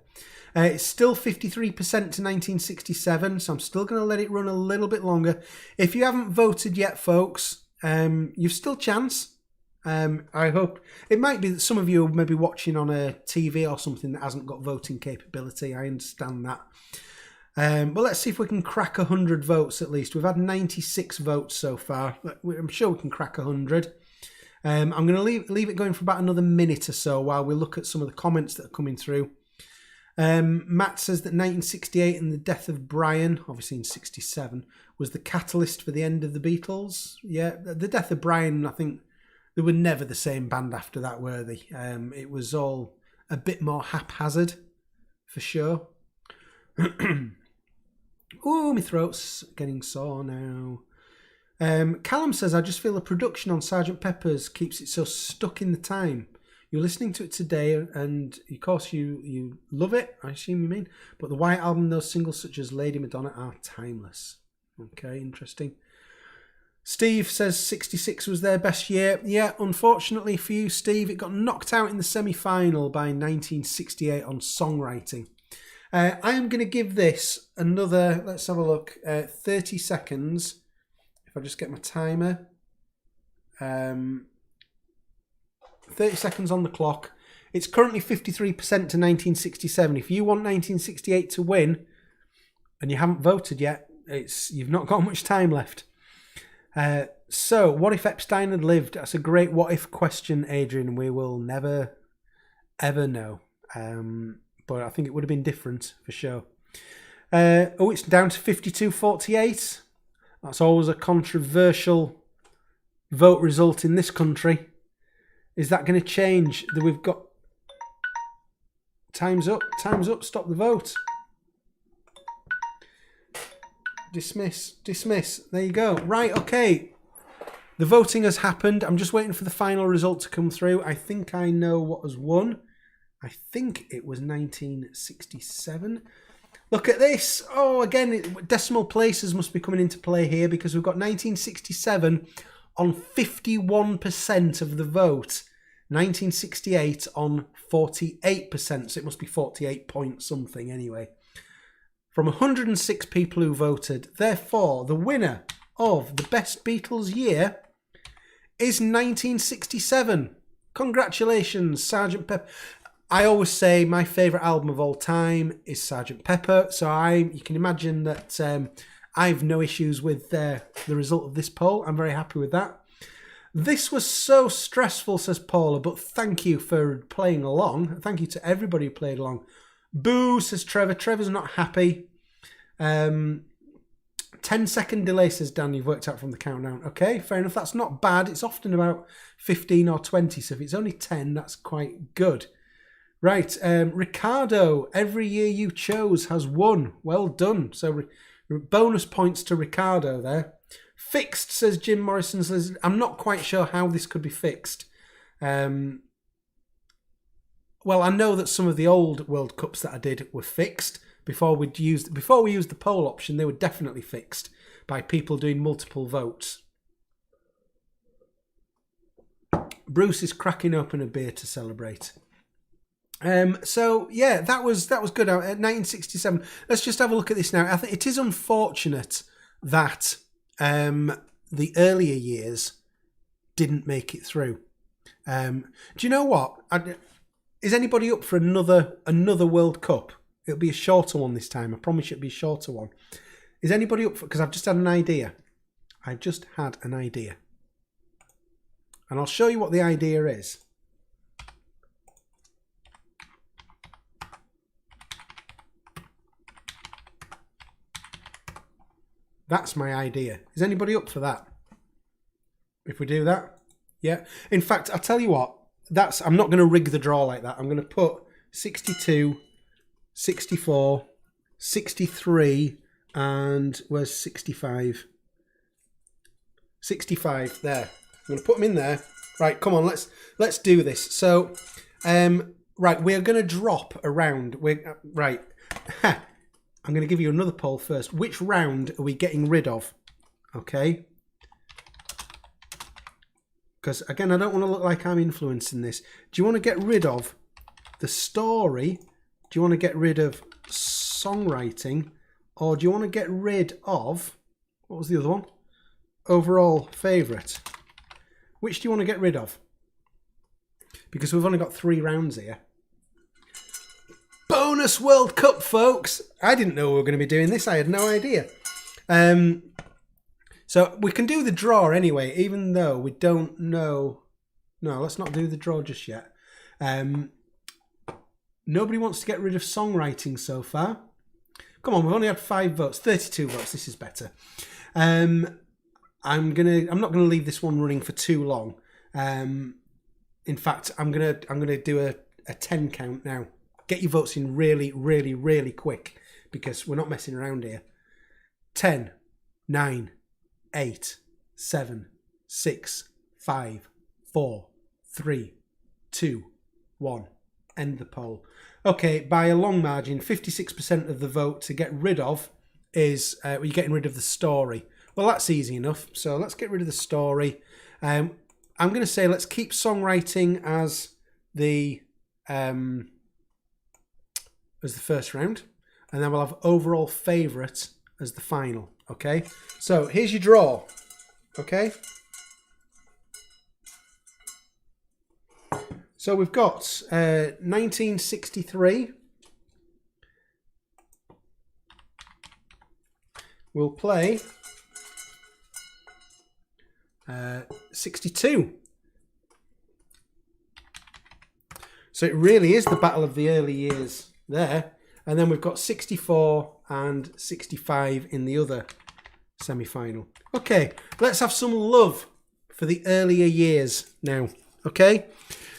It's still 53% to 1967, so I'm still going to let it run a little bit longer. If you haven't voted yet, folks, you've still chance. I hope it might be that some of you are maybe watching on a TV or something that hasn't got voting capability. I understand that. But let's see if we can crack 100 votes at least. We've had 96 votes so far. I'm sure we can crack 100. I'm going to leave it going for about another minute or so while we look at some of the comments that are coming through. Matt says that 1968 and the death of Brian, obviously in 67, was the catalyst for the end of the Beatles. Yeah, the death of Brian, I think they were never the same band after that, were they? It was all a bit more haphazard, for sure. Oh, my throat's getting sore now. Callum says, I just feel the production on Sgt. Pepper's keeps it so stuck in the time. You're listening to it today, and of course you love it, I assume you mean, but the White Album, those singles such as Lady Madonna are timeless. Okay, interesting. Steve says 66 was their best year. Yeah, unfortunately for you, Steve, it got knocked out in the semi-final by 1968 on Songwriting. I am going to give this another, let's have a look, 30 seconds. If I just get my timer. 30 seconds on the clock. It's currently 53% to 1967. If you want 1968 to win, and you haven't voted yet, you've not got much time left. So, what if Epstein had lived? That's a great what if question, Adrian. We will never, ever know. But I think it would have been different, for sure. It's down to 52-48. That's always a controversial vote result in this country. Is that going to change? That we've got... Time's up. Stop the vote. Dismiss. There you go. Right, okay. The voting has happened. I'm just waiting for the final result to come through. I think I know what has won. I think it was 1967. Look at this. Oh, again, decimal places must be coming into play here, because we've got 1967 on 51% of the vote. 1968 on 48%. So it must be 48 point something anyway. From 106 people who voted. Therefore, the winner of the best Beatles year is 1967. Congratulations, Sergeant Pepper. I always say my favourite album of all time is Sergeant Pepper, so you can imagine that I've no issues with the result of this poll. I'm very happy with that. This was so stressful, says Paula, but thank you for playing along. Thank you to everybody who played along. Boo, says Trevor. Trevor's not happy. 10-second delay, says Dan, you've worked out from the countdown. Okay, fair enough. That's not bad. It's often about 15 or 20, so if it's only 10, that's quite good. Right, Ricardo, every year you chose has won. Well done. So bonus points to Ricardo there. Fixed, says Jim Morrison. Says, I'm not quite sure how this could be fixed. Well, I know that some of the old World Cups that I did were fixed. Before we used the poll option, they were definitely fixed by people doing multiple votes. Bruce is cracking open a beer to celebrate. So yeah, that was good. 1967. Let's just have a look at this now. I think it is unfortunate that the earlier years didn't make it through. Do you know what? Is anybody up for another World Cup? It'll be a shorter one this time. I promise you it'll be a shorter one. Is anybody up for? Because I've just had an idea. And I'll show you what the idea is. That's my idea. Is anybody up for that? If we do that? Yeah. In fact, I'll tell you what. I'm not going to rig the draw like that. I'm going to put 62, 64, 63, and where's 65? 65, there. I'm going to put them in there. Right, come on, let's do this. So, right, we're going to drop around. Right. I'm going to give you another poll first. Which round are we getting rid of? Okay. Because, again, I don't want to look like I'm influencing this. Do you want to get rid of the story? Do you want to get rid of songwriting? Or do you want to get rid of... What was the other one? Overall favourite. Which do you want to get rid of? Because we've only got 3 rounds here. Bonus World Cup, folks! I didn't know we were going to be doing this. I had no idea. So we can do the draw anyway, even though we don't know... No, let's not do the draw just yet. Nobody wants to get rid of songwriting so far. Come on, we've only had 5 votes. 32 votes. This is better. I'm not gonna leave this one running for too long. In fact, I'm gonna do a 10 count now. Get your votes in really, really, really quick because we're not messing around here. 10, 9, 8, 7, 6, 5, 4, 3, 2, 1. End the poll. Okay, by a long margin, 56% of the vote to get rid of is you're getting rid of the story. Well, that's easy enough. So let's get rid of the story. I'm going to say let's keep songwriting as the first round, and then we'll have overall favourite as the final. Okay, so here's your draw. Okay, so we've got 1963. We'll play 62. So it really is the battle of the early years there. And then we've got 64 and 65 in the other semi-final. Okay, let's have some love for the earlier years now. Okay,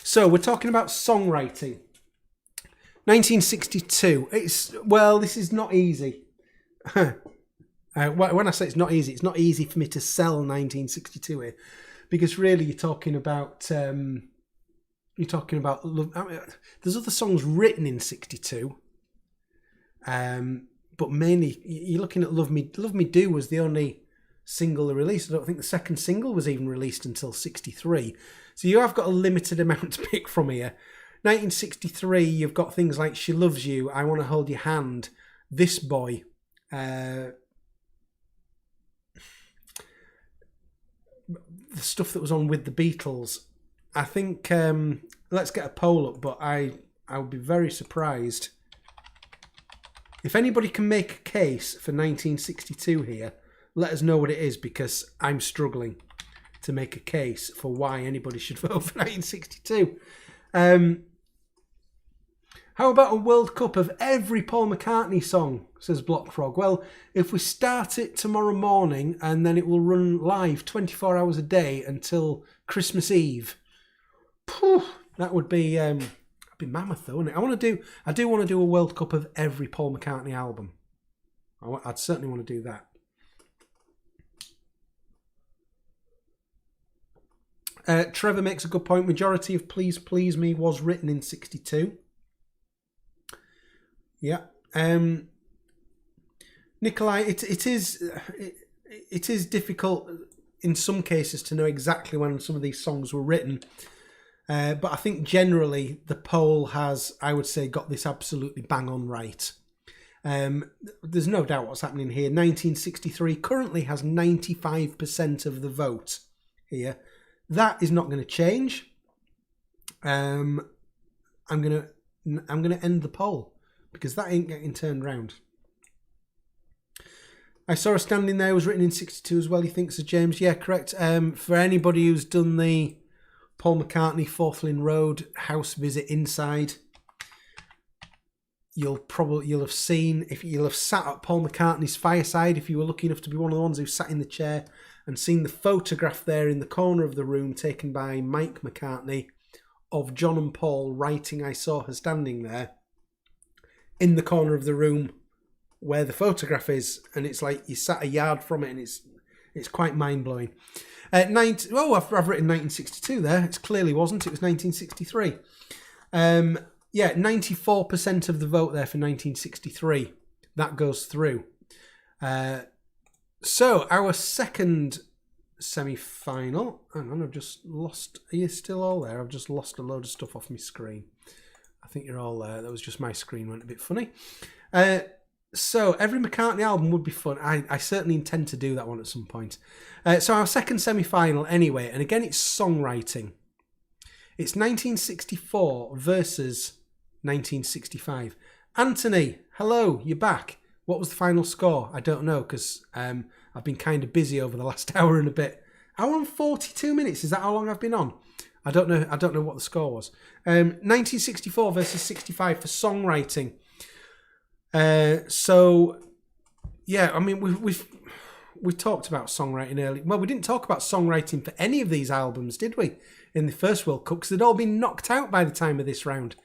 so we're talking about songwriting. 1962. This is not easy. When I say it's not easy for me to sell 1962 here, because really you're talking about love. I mean, there's other songs written in 62, but mainly you're looking at Love Me Do was the only single they released. I don't think the second single was even released until 63. So you have got a limited amount to pick from here. 1963, you've got things like She Loves You, I Want to Hold Your Hand, This Boy, the stuff that was on with the Beatles, I think let's get a poll up, but I would be very surprised if anybody can make a case for 1962 here. Let us know what it is, because I'm struggling to make a case for why anybody should vote for 1962. How about a World Cup of every Paul McCartney song, says Blockfrog. Well, if we start it tomorrow morning and then it will run live 24 hours a day until Christmas Eve, that would be mammoth, though, wouldn't it? I do want to do a World Cup of every Paul McCartney album. I'd certainly want to do that. Trevor makes a good point. Majority of Please Please Me was written in 62. Yeah. Nikolai, it is difficult in some cases to know exactly when some of these songs were written. But I think generally the poll has, I would say, got this absolutely bang on right. There's no doubt what's happening here. 1963 currently has 95% of the vote here. That is not going to change. I'm going to end the poll because that ain't getting turned round. I saw a standing there was written in 62 as well. He thinks, Sir James. Yeah, correct. For anybody who's done the Paul McCartney Fourth Lane Road house visit inside, you'll have seen, if you'll have sat at Paul McCartney's fireside, if you were lucky enough to be one of the ones who sat in the chair, and seen the photograph there in the corner of the room taken by Mike McCartney of John and Paul writing "I Saw Her Standing There" in the corner of the room where the photograph is, and it's like you sat a yard from it, and it's quite mind-blowing. I've written 1962 there. It clearly wasn't. It was 1963. 94% of the vote there for 1963. That goes through. So, our second semi-final. Hang on, I've just lost... Are you still all there? I've just lost a load of stuff off my screen. I think you're all there. That was just my screen went a bit funny. So, every McCartney album would be fun. I certainly intend to do that one at some point. So, our second semi-final anyway, and again, it's songwriting. It's 1964 versus 1965. Anthony, hello, you're back. What was the final score? I don't know, because I've been kind of busy over the last hour and a bit. Hour and 42 minutes, is that how long I've been on? I don't know what the score was. 1964 versus 65 for songwriting. So, yeah, I mean, we talked about songwriting earlier. Well, we didn't talk about songwriting for any of these albums, did we? In the first World Cup, because they'd all been knocked out by the time of this round.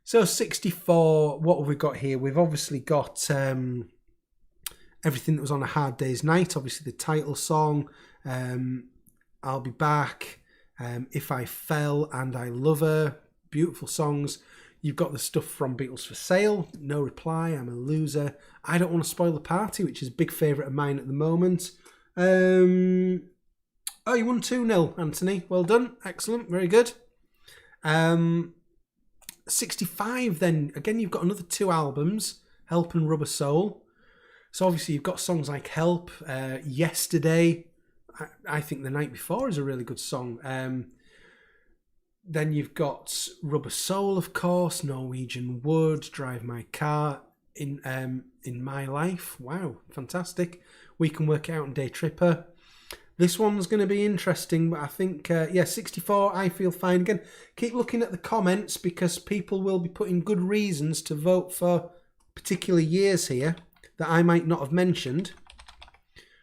So 64, what have we got here? We've obviously got everything that was on A Hard Day's Night, obviously the title song, I'll Be Back, If I Fell and I Love Her, beautiful songs. You've got the stuff from Beatles for Sale, No Reply, I'm a Loser, I Don't Want to Spoil the Party, which is a big favourite of mine at the moment. Oh, you won 2-0, Anthony. Well done. Excellent. Very good. 65 then. Again, you've got another two albums, Help and Rubber Soul. So obviously you've got songs like Help, Yesterday. I think The Night Before is a really good song. Then you've got Rubber Soul, of course, Norwegian Wood, Drive My Car, In My Life. Wow, fantastic. We Can Work It Out and Day Tripper. This one's going to be interesting, but I think, 64, I feel fine. Again, keep looking at the comments because people will be putting good reasons to vote for particular years here that I might not have mentioned.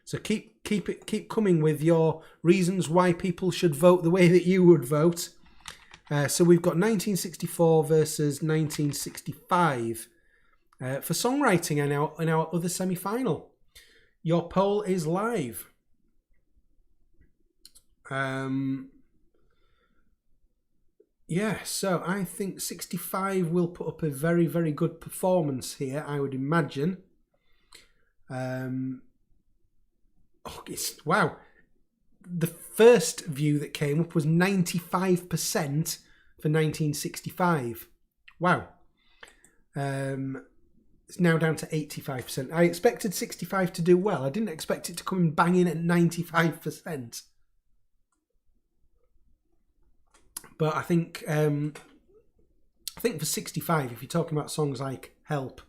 So keep coming with your reasons why people should vote the way that you would vote. So we've got 1964 versus 1965 for songwriting in our other semi-final. Your poll is live. So I think 65 will put up a very, very good performance here, I would imagine. Wow. The first view that came up was 95% for 1965. Wow. It's now down to 85%. I expected 65 to do well. I didn't expect it to come in banging at 95%. But I think for 65, if you're talking about songs like Help,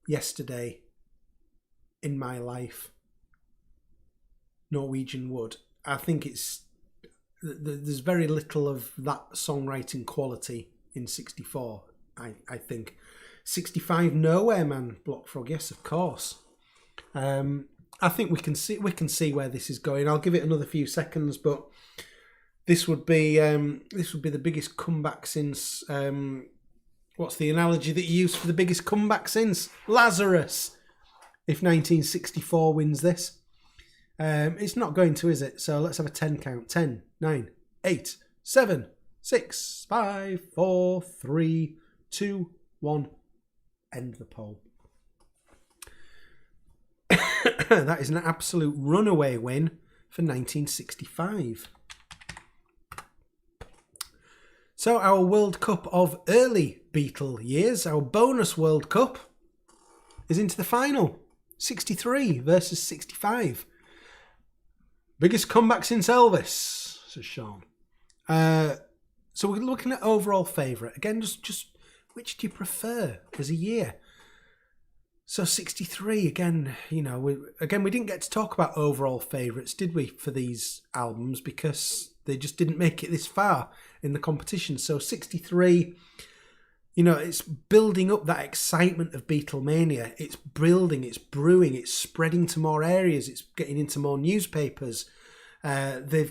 Yesterday, In My Life, Norwegian Wood, I think there's very little of that songwriting quality in 64, I think. 65, Nowhere Man, Block Frog, yes, of course. I think we can see where this is going. I'll give it another few seconds, but this would be the biggest comeback since what's the analogy that you use for the biggest comeback since? Lazarus. If 1964 wins this, it's not going to, is it? So let's have a 10 count. 10, 9, 8, 7, 6, 5, 4, 3, 2, 1. End the poll. That is an absolute runaway win for 1965. So our World Cup of early Beatle years, our bonus World Cup, is into the final. 63 versus 65. Biggest comeback since Elvis, says Sean. So we're looking at overall favourite. Again, just which do you prefer as a year? So 63, again, we didn't get to talk about overall favourites, did we, for these albums, because they just didn't make it this far in the competition. So 63, it's building up that excitement of Beatlemania. It's building, it's brewing, it's spreading to more areas, it's getting into more newspapers. They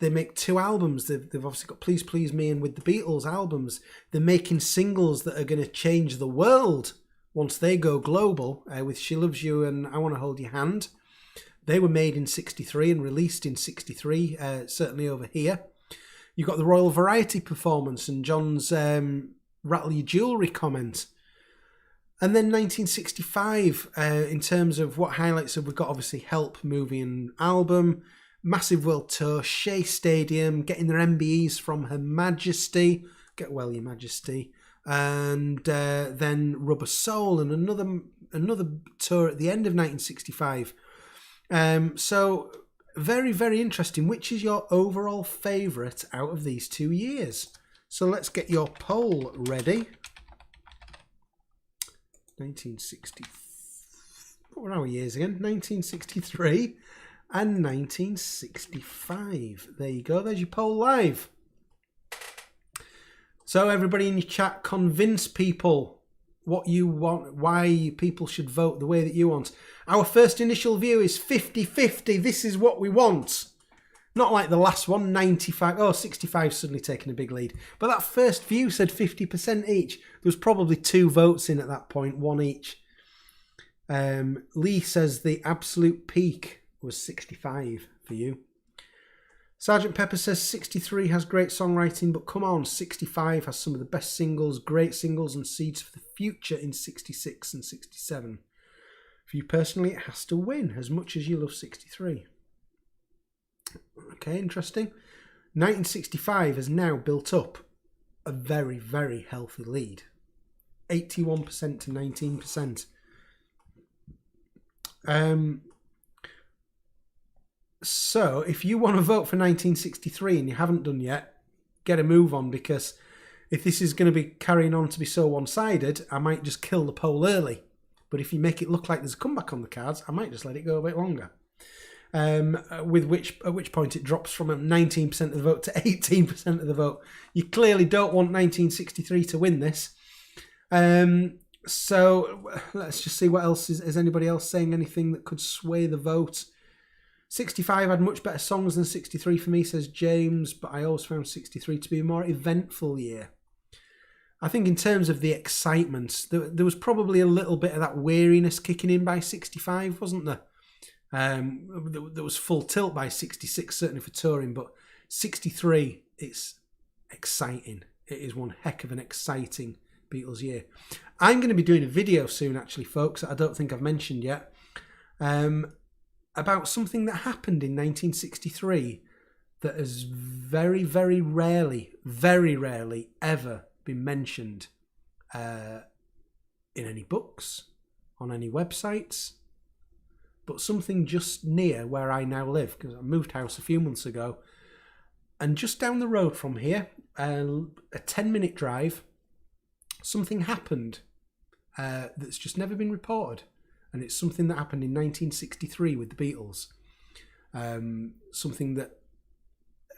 make 2 albums. They've obviously got Please Please Me and With the Beatles albums. They're making singles that are going to change the world once they go global, with She Loves You and I Want to Hold Your Hand. They were made in 63 and released in 63, certainly over here. You've got the Royal Variety performance and John's Rattle Your Jewellery comment. And then 1965, in terms of what highlights have we got, obviously Help movie and album, massive world tour, Shea Stadium, getting their MBEs from Her Majesty, get well Your Majesty, and then Rubber Soul and another tour at the end of 1965. So very, very interesting. Which is your overall favourite out of these 2 years? So let's get your poll ready. 1960. What were our years again? 1963 and 1965. There you go. There's your poll live. So everybody in your chat, convince people what you want, why people should vote the way that you want. Our first initial view is 50-50. This is what we want. Not like the last one, 95. Oh, 65 suddenly taking a big lead. But that first view said 50% each. There was probably 2 votes in at that point, 1 each. Lee says the absolute peak was 65 for you. Sergeant Pepper says 63 has great songwriting, but come on, 65 has some of the best singles, great singles and seeds for the future in 66 and 67. For you personally, it has to win as much as you love 63. Okay, interesting. 1965 has now built up a very, very healthy lead. 81% to 19%. So if you want to vote for 1963 and you haven't done yet, get a move on, because if this is going to be carrying on to be so one-sided, I might just kill the poll early. But if you make it look like there's a comeback on the cards, I might just let it go a bit longer. At which point it drops from 19% of the vote to 18% of the vote. You clearly don't want 1963 to win this. So let's just see what else is anybody else saying anything that could sway the vote. 65 had much better songs than 63 for me, says James, but I always found 63 to be a more eventful year. I think in terms of the excitement, there was probably a little bit of that weariness kicking in by 65, wasn't there? There was full tilt by 66, certainly for touring, but 63, it's exciting. It is one heck of an exciting Beatles year. I'm going to be doing a video soon, actually, folks, that I don't think I've mentioned yet, about something that happened in 1963 that has very, very rarely ever been mentioned in any books, on any websites, but something just near where I now live, because I moved house a few months ago, and just down the road from here, a 10-minute drive. Something happened that's just never been reported. And it's something that happened in 1963 with the Beatles. Something that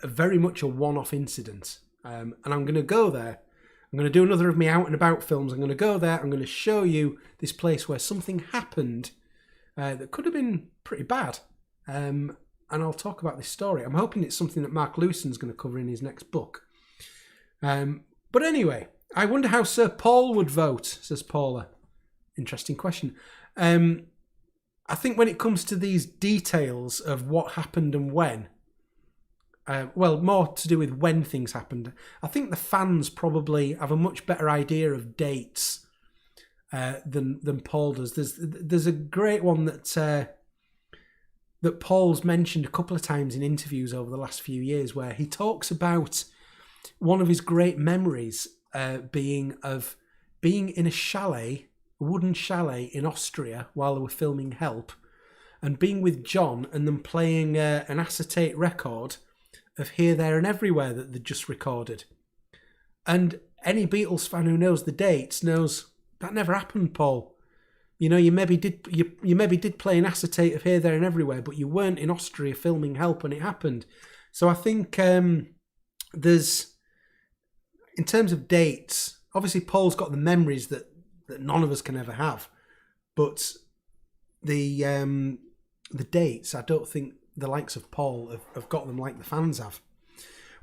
very much a one-off incident. And I'm going to go there. I'm going to do another of my out and about films. I'm going to go there. I'm going to show you this place where something happened that could have been pretty bad. And I'll talk about this story. I'm hoping it's something that Mark Lewison's going to cover in his next book. But anyway, I wonder how Sir Paul would vote, says Paula. Interesting question. I think when it comes to these details of what happened and when, more to do with when things happened, I think the fans probably have a much better idea of dates than Paul does. There's a great one that Paul's mentioned a couple of times in interviews over the last few years, where he talks about one of his great memories being in a wooden chalet in Austria while they were filming Help, and being with John and them playing an acetate record of Here, There and Everywhere that they'd just recorded. And any Beatles fan who knows the dates knows that never happened, Paul. You know, you maybe did play an acetate of Here, There and Everywhere, but you weren't in Austria filming Help when it happened. So I think there's, in terms of dates, obviously Paul's got the memories that none of us can ever have, but the dates, I don't think the likes of Paul have got them like the fans have.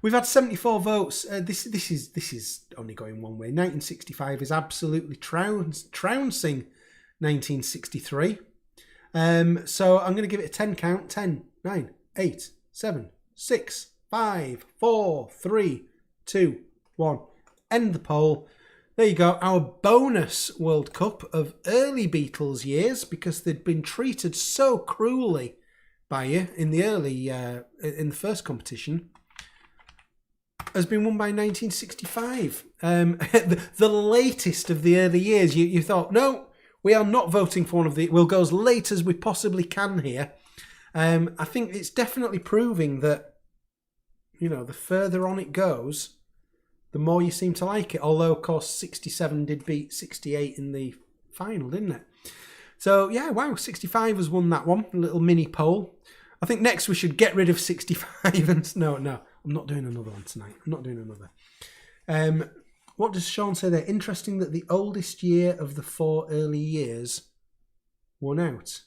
We've had 74 votes. This is only going one way. 1965 is absolutely trouncing 1963. So I'm going to give it a 10 count. 10, 9, 8, 7, 6, 5, 4, 3, 2, 1. End the poll. There you go, our bonus World Cup of early Beatles years, because they'd been treated so cruelly by you in the first competition, has been won by 1965. The latest of the early years. You thought, no, we are not voting for one of the... We'll go as late as we possibly can here. I think it's definitely proving that, you know, the further on it goes, the more you seem to like it. Although, of course, 67 did beat 68 in the final, didn't it? So, yeah, wow, 65 has won that one. A little mini poll. I think next we should get rid of 65 and... No, I'm not doing another one tonight. I'm not doing another. What does Sean say there? Interesting that the oldest year of the 4 early years won out.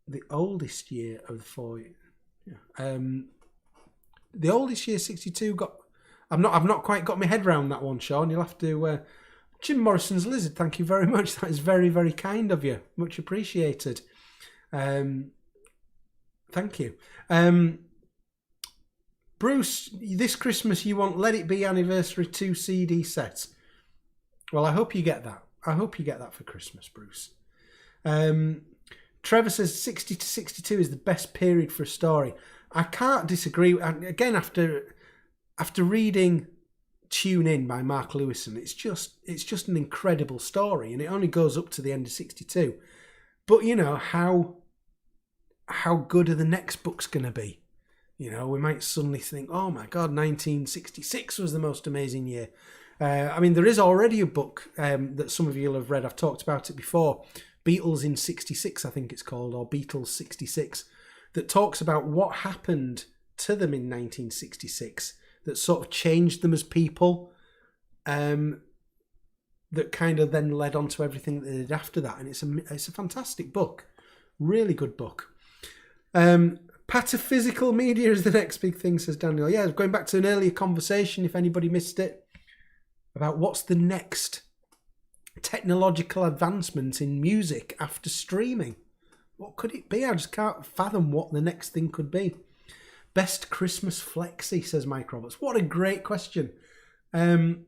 The oldest year of the 4... Yeah. The oldest year, 62, got... I've not quite got my head around that one, Sean. You'll have to... Jim Morrison's Lizard, thank you very much. That is very, very kind of you. Much appreciated. Thank you. Bruce, this Christmas you want Let It Be Anniversary 2 CD set. Well, I hope you get that. I hope you get that for Christmas, Bruce. Trevor says 60 to 62 is the best period for a story. I can't disagree. Again, after reading Tune In by Mark Lewison, it's just an incredible story, and it only goes up to the end of 62. But you know, how good are the next books going to be? You know, we might suddenly think, oh my God, 1966 was the most amazing year. I mean, there is already a book that some of you will have read. I've talked about it before. Beatles in 66, I think it's called, or Beatles 66, that talks about what happened to them in 1966 that sort of changed them as people, that kind of then led on to everything that they did after that. And it's a fantastic book. Really good book. Pataphysical media is the next big thing, says Daniel. Yeah, going back to an earlier conversation, if anybody missed it, about what's the next technological advancement in music after streaming. What could it be? I just can't fathom what the next thing could be. Best Christmas flexi, says Mike Roberts. What a great question. Do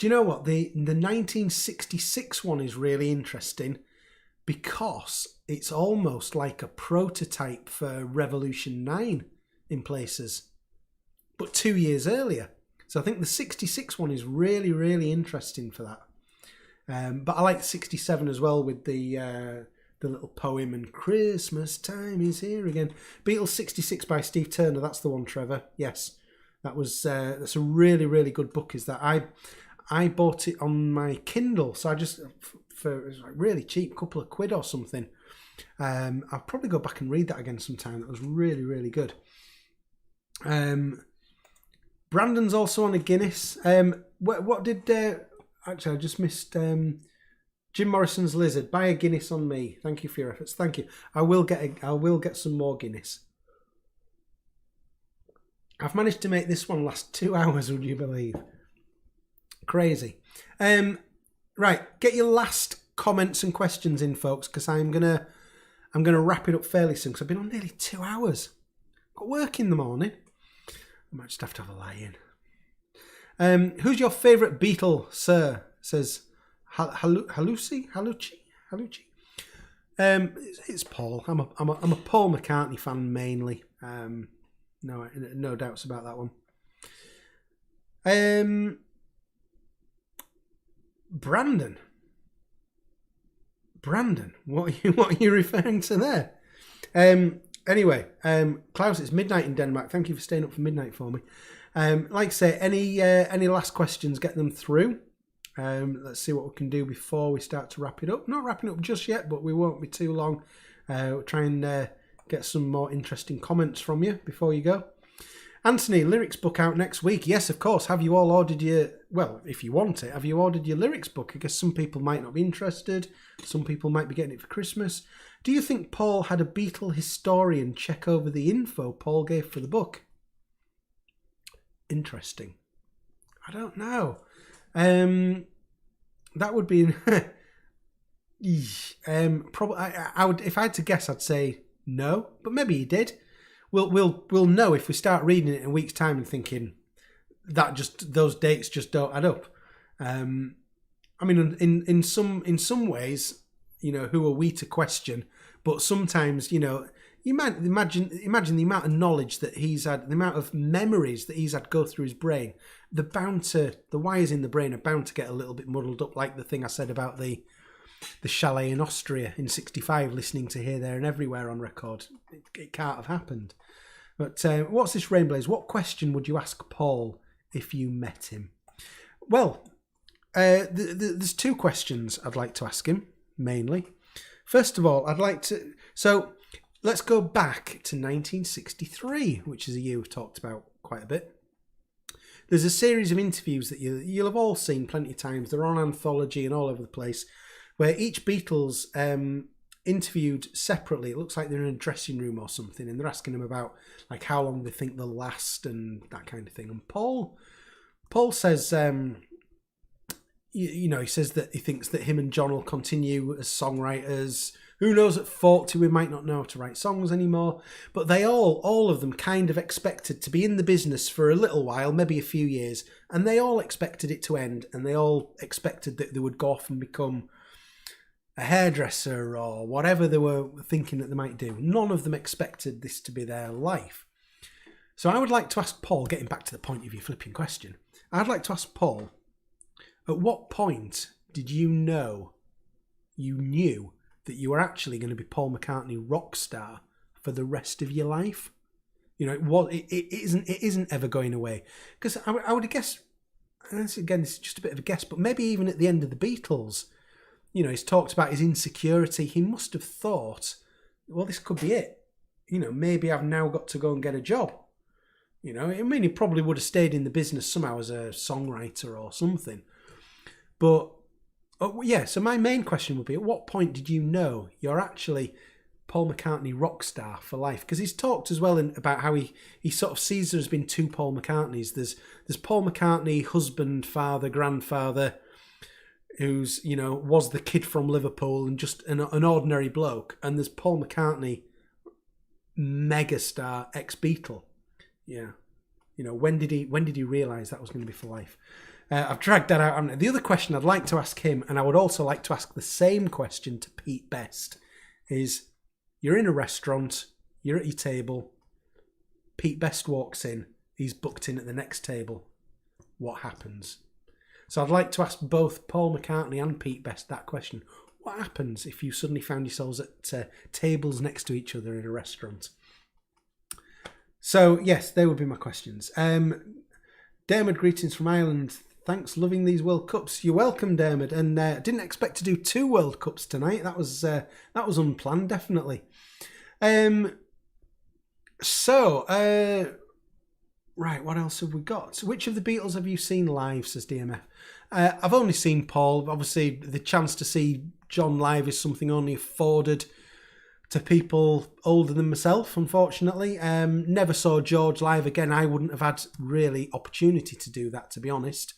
you know what? The 1966 one is really interesting because it's almost like a prototype for Revolution 9 in places, but 2 years earlier. So I think the 66 one is really, really interesting for that. But I like 67 as well with the little poem and Christmas time is here again. Beatles 66 by Steve Turner. That's the one, Trevor. Yes. That's a really, really good book. Is that I bought it on my Kindle, so I just for it was like really cheap, couple of quid or something. I'll probably go back and read that again sometime. That was really, really good. Brandon's also on a Guinness. What did actually I just missed Jim Morrison's Lizard. Buy a Guinness on me. Thank you for your efforts. Thank you. I will get some more Guinness. I've managed to make this one last 2 hours, would you believe? Crazy. Right, get your last comments and questions in, folks, because I'm gonna wrap it up fairly soon, because I've been on nearly 2 hours. Got work in the morning. I might just have to have a lie in. Who's your favourite Beatle, sir? Says Halucci. It's Paul. I'm a Paul McCartney fan mainly. No doubts about that one. Brandon, what are you referring to there? Anyway, Klaus, it's midnight in Denmark. Thank you for staying up for midnight for me. Like I say, any last questions, get them through. Let's see what we can do before we start to wrap it up. Not wrapping up just yet, but we won't be too long. We'll try and get some more interesting comments from you before you go. Anthony, lyrics book out next week. Yes, of course. Have you all ordered your... Well, if you want it, have you ordered your lyrics book? I guess some people might not be interested. Some people might be getting it for Christmas. Do you think Paul had a Beatle historian check over the info Paul gave for the book? Interesting. I don't know. That would be... probably. I would, if I had to guess, I'd say no, but maybe he did. We'll know if we start reading it in a week's time and thinking that just those dates just don't add up. I mean, in some ways, you know, who are we to question? But sometimes, you know, you might imagine the amount of knowledge that he's had, the amount of memories that he's had go through his brain. The wires in the brain are bound to get a little bit muddled up, like the thing I said about the chalet in Austria in '65, listening to Here, There and Everywhere on record. It can't have happened. But what's this, Rainblaze? What question would you ask Paul if you met him? Well, there's two questions I'd like to ask him, mainly. First of all, I'd like to... So let's go back to 1963, which is a year we've talked about quite a bit. There's a series of interviews that you'll have all seen plenty of times. They're on Anthology and all over the place, where each Beatles interviewed separately. It looks like they're in a dressing room or something, and they're asking them about like how long they think they'll last and that kind of thing. And Paul says, he says that he thinks that him and John will continue as songwriters. Who knows, at 40 we might not know how to write songs anymore. But they all of them kind of expected to be in the business for a little while, maybe a few years, and they all expected it to end, and they all expected that they would go off and become a hairdresser or whatever they were thinking that they might do. None of them expected this to be their life. So I would like to ask Paul, getting back to the point of your flipping question, I'd like to ask Paul, at what point did you knew that you were actually going to be Paul McCartney rock star for the rest of your life? You know, it isn't ever going away. Because I would guess, again, this is just a bit of a guess, but maybe even at the end of the Beatles, you know, he's talked about his insecurity. He must have thought, well, this could be it. You know, maybe I've now got to go and get a job. You know, I mean, he probably would have stayed in the business somehow as a songwriter or something. But, so my main question would be, at what point did you know you're actually Paul McCartney rock star for life? Because he's talked as well about how he sort of sees there has been two Paul McCartneys. There's Paul McCartney, husband, father, grandfather, who's, you know, was the kid from Liverpool and just an ordinary bloke. And there's Paul McCartney, megastar, ex-Beatle. Yeah. You know, when did he realise that was going to be for life? I've dragged that out. The other question I'd like to ask him, and I would also like to ask the same question to Pete Best, is you're in a restaurant, you're at your table, Pete Best walks in, he's booked in at the next table. What happens? So I'd like to ask both Paul McCartney and Pete Best that question. What happens if you suddenly found yourselves at tables next to each other in a restaurant? So, yes, they would be my questions. Dermot, greetings from Ireland. Thanks, loving these World Cups. You're welcome, Dermot. And didn't expect to do 2 World Cups tonight. That was unplanned, definitely. Right, what else have we got? So which of the Beatles have you seen live, says DMF? I've only seen Paul. Obviously, the chance to see John live is something only afforded to people older than myself, unfortunately. Never saw George live again. I wouldn't have had really opportunity to do that, to be honest.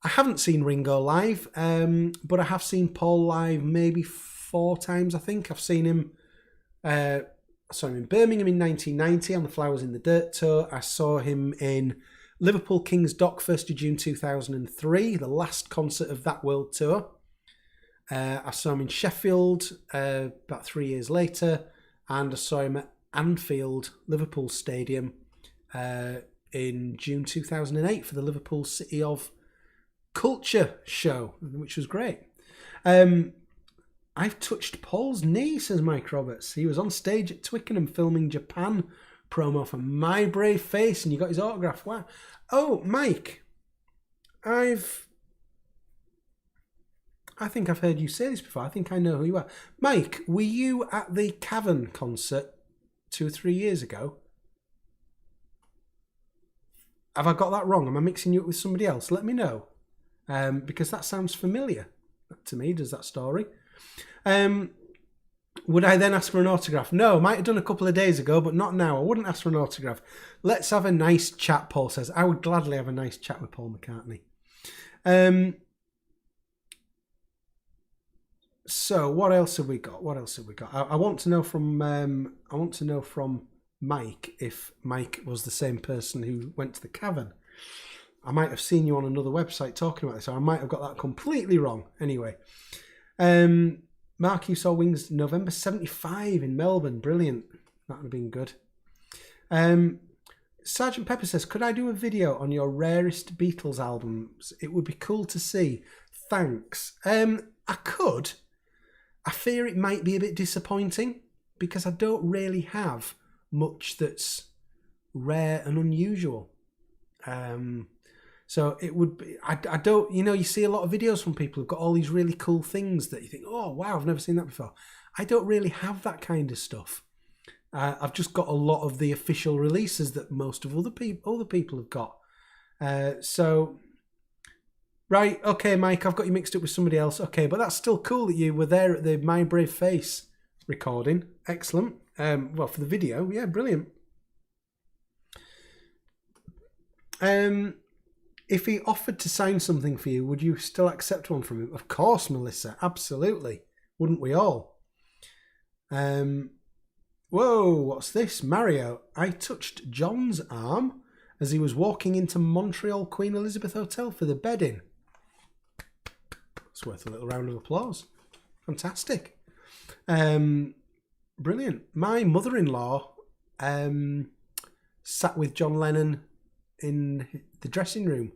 I haven't seen Ringo live, but I have seen Paul live maybe 4 times, I think. I've seen him... I saw him in Birmingham in 1990 on the Flowers in the Dirt tour. I saw him in Liverpool King's Dock 1st of June 2003, the last concert of that world tour. I saw him in Sheffield about 3 years later, and I saw him at Anfield, Liverpool Stadium in June 2008 for the Liverpool City of Culture show, which was great. I've touched Paul's knee, says Mike Roberts. He was on stage at Twickenham filming Japan promo for My Brave Face, and you got his autograph. Wow. Oh, Mike, I think I've heard you say this before. I think I know who you are. Mike, were you at the Cavern concert 2 or 3 years ago? Have I got that wrong? Am I mixing you up with somebody else? Let me know. Because that sounds familiar to me, does that story? Would I then ask for an autograph? No, might have done a couple of days ago, but not now. I wouldn't ask for an autograph. Let's have a nice chat, Paul says. I would gladly have a nice chat with Paul McCartney. So what else have we got? I want to know from Mike if Mike was the same person who went to the Cavern. I might have seen you on another website talking about this, or I might have got that completely wrong. Anyway, Mark, you saw Wings November 75 in Melbourne. Brilliant. That would have been good. Sergeant Pepper says, could I do a video on your rarest Beatles albums? It would be cool to see. Thanks. I could. I fear it might be a bit disappointing because I don't really have much that's rare and unusual. So it would be, I don't, you see a lot of videos from people who've got all these really cool things that you think, oh, wow, I've never seen that before. I don't really have that kind of stuff. I've just got a lot of the official releases that most of other people have got. Right, okay, Mike, I've got you mixed up with somebody else. Okay, but that's still cool that you were there at the My Brave Face recording. Excellent. Well, for the video, yeah, brilliant. If he offered to sign something for you, would you still accept one from him? Of course, Melissa, absolutely. Wouldn't we all? Whoa, what's this? Mario, I touched John's arm as he was walking into Montreal Queen Elizabeth Hotel for the bedding. It's worth a little round of applause. Fantastic. Brilliant. My mother-in-law sat with John Lennon in the dressing room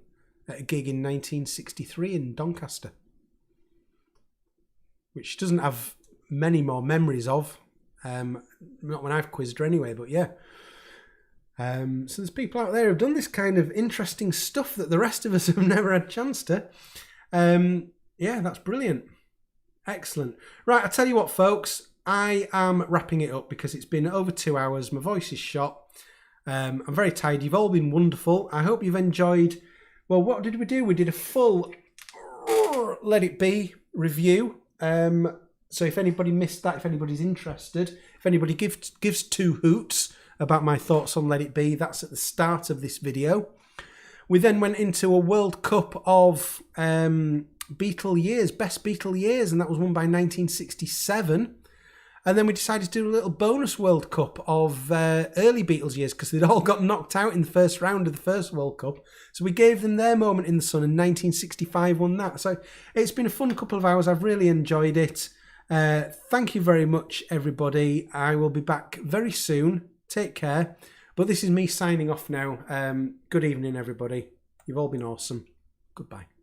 at a gig in 1963 in Doncaster, which doesn't have many more memories of. Not when I've quizzed her anyway, but yeah. So there's people out there who've done this kind of interesting stuff that the rest of us have never had a chance to. Yeah, that's brilliant. Excellent. Right, I'll tell you what, folks. I am wrapping it up because it's been over 2 hours. My voice is shot. I'm very tired. You've all been wonderful. I hope you've enjoyed. Well, what did we do? We did a full Let It Be review. So if anybody missed that, if anybody's interested, if anybody gives 2 hoots about my thoughts on Let It Be, that's at the start of this video. We then went into a World Cup of Beatle years, best Beatle years, and that was won by 1967. And then we decided to do a little bonus World Cup of early Beatles years because they'd all got knocked out in the first round of the first World Cup. So we gave them their moment in the sun, and 1965 won that. So it's been a fun couple of hours. I've really enjoyed it. Thank you very much, everybody. I will be back very soon. Take care. But this is me signing off now. Good evening, everybody. You've all been awesome. Goodbye.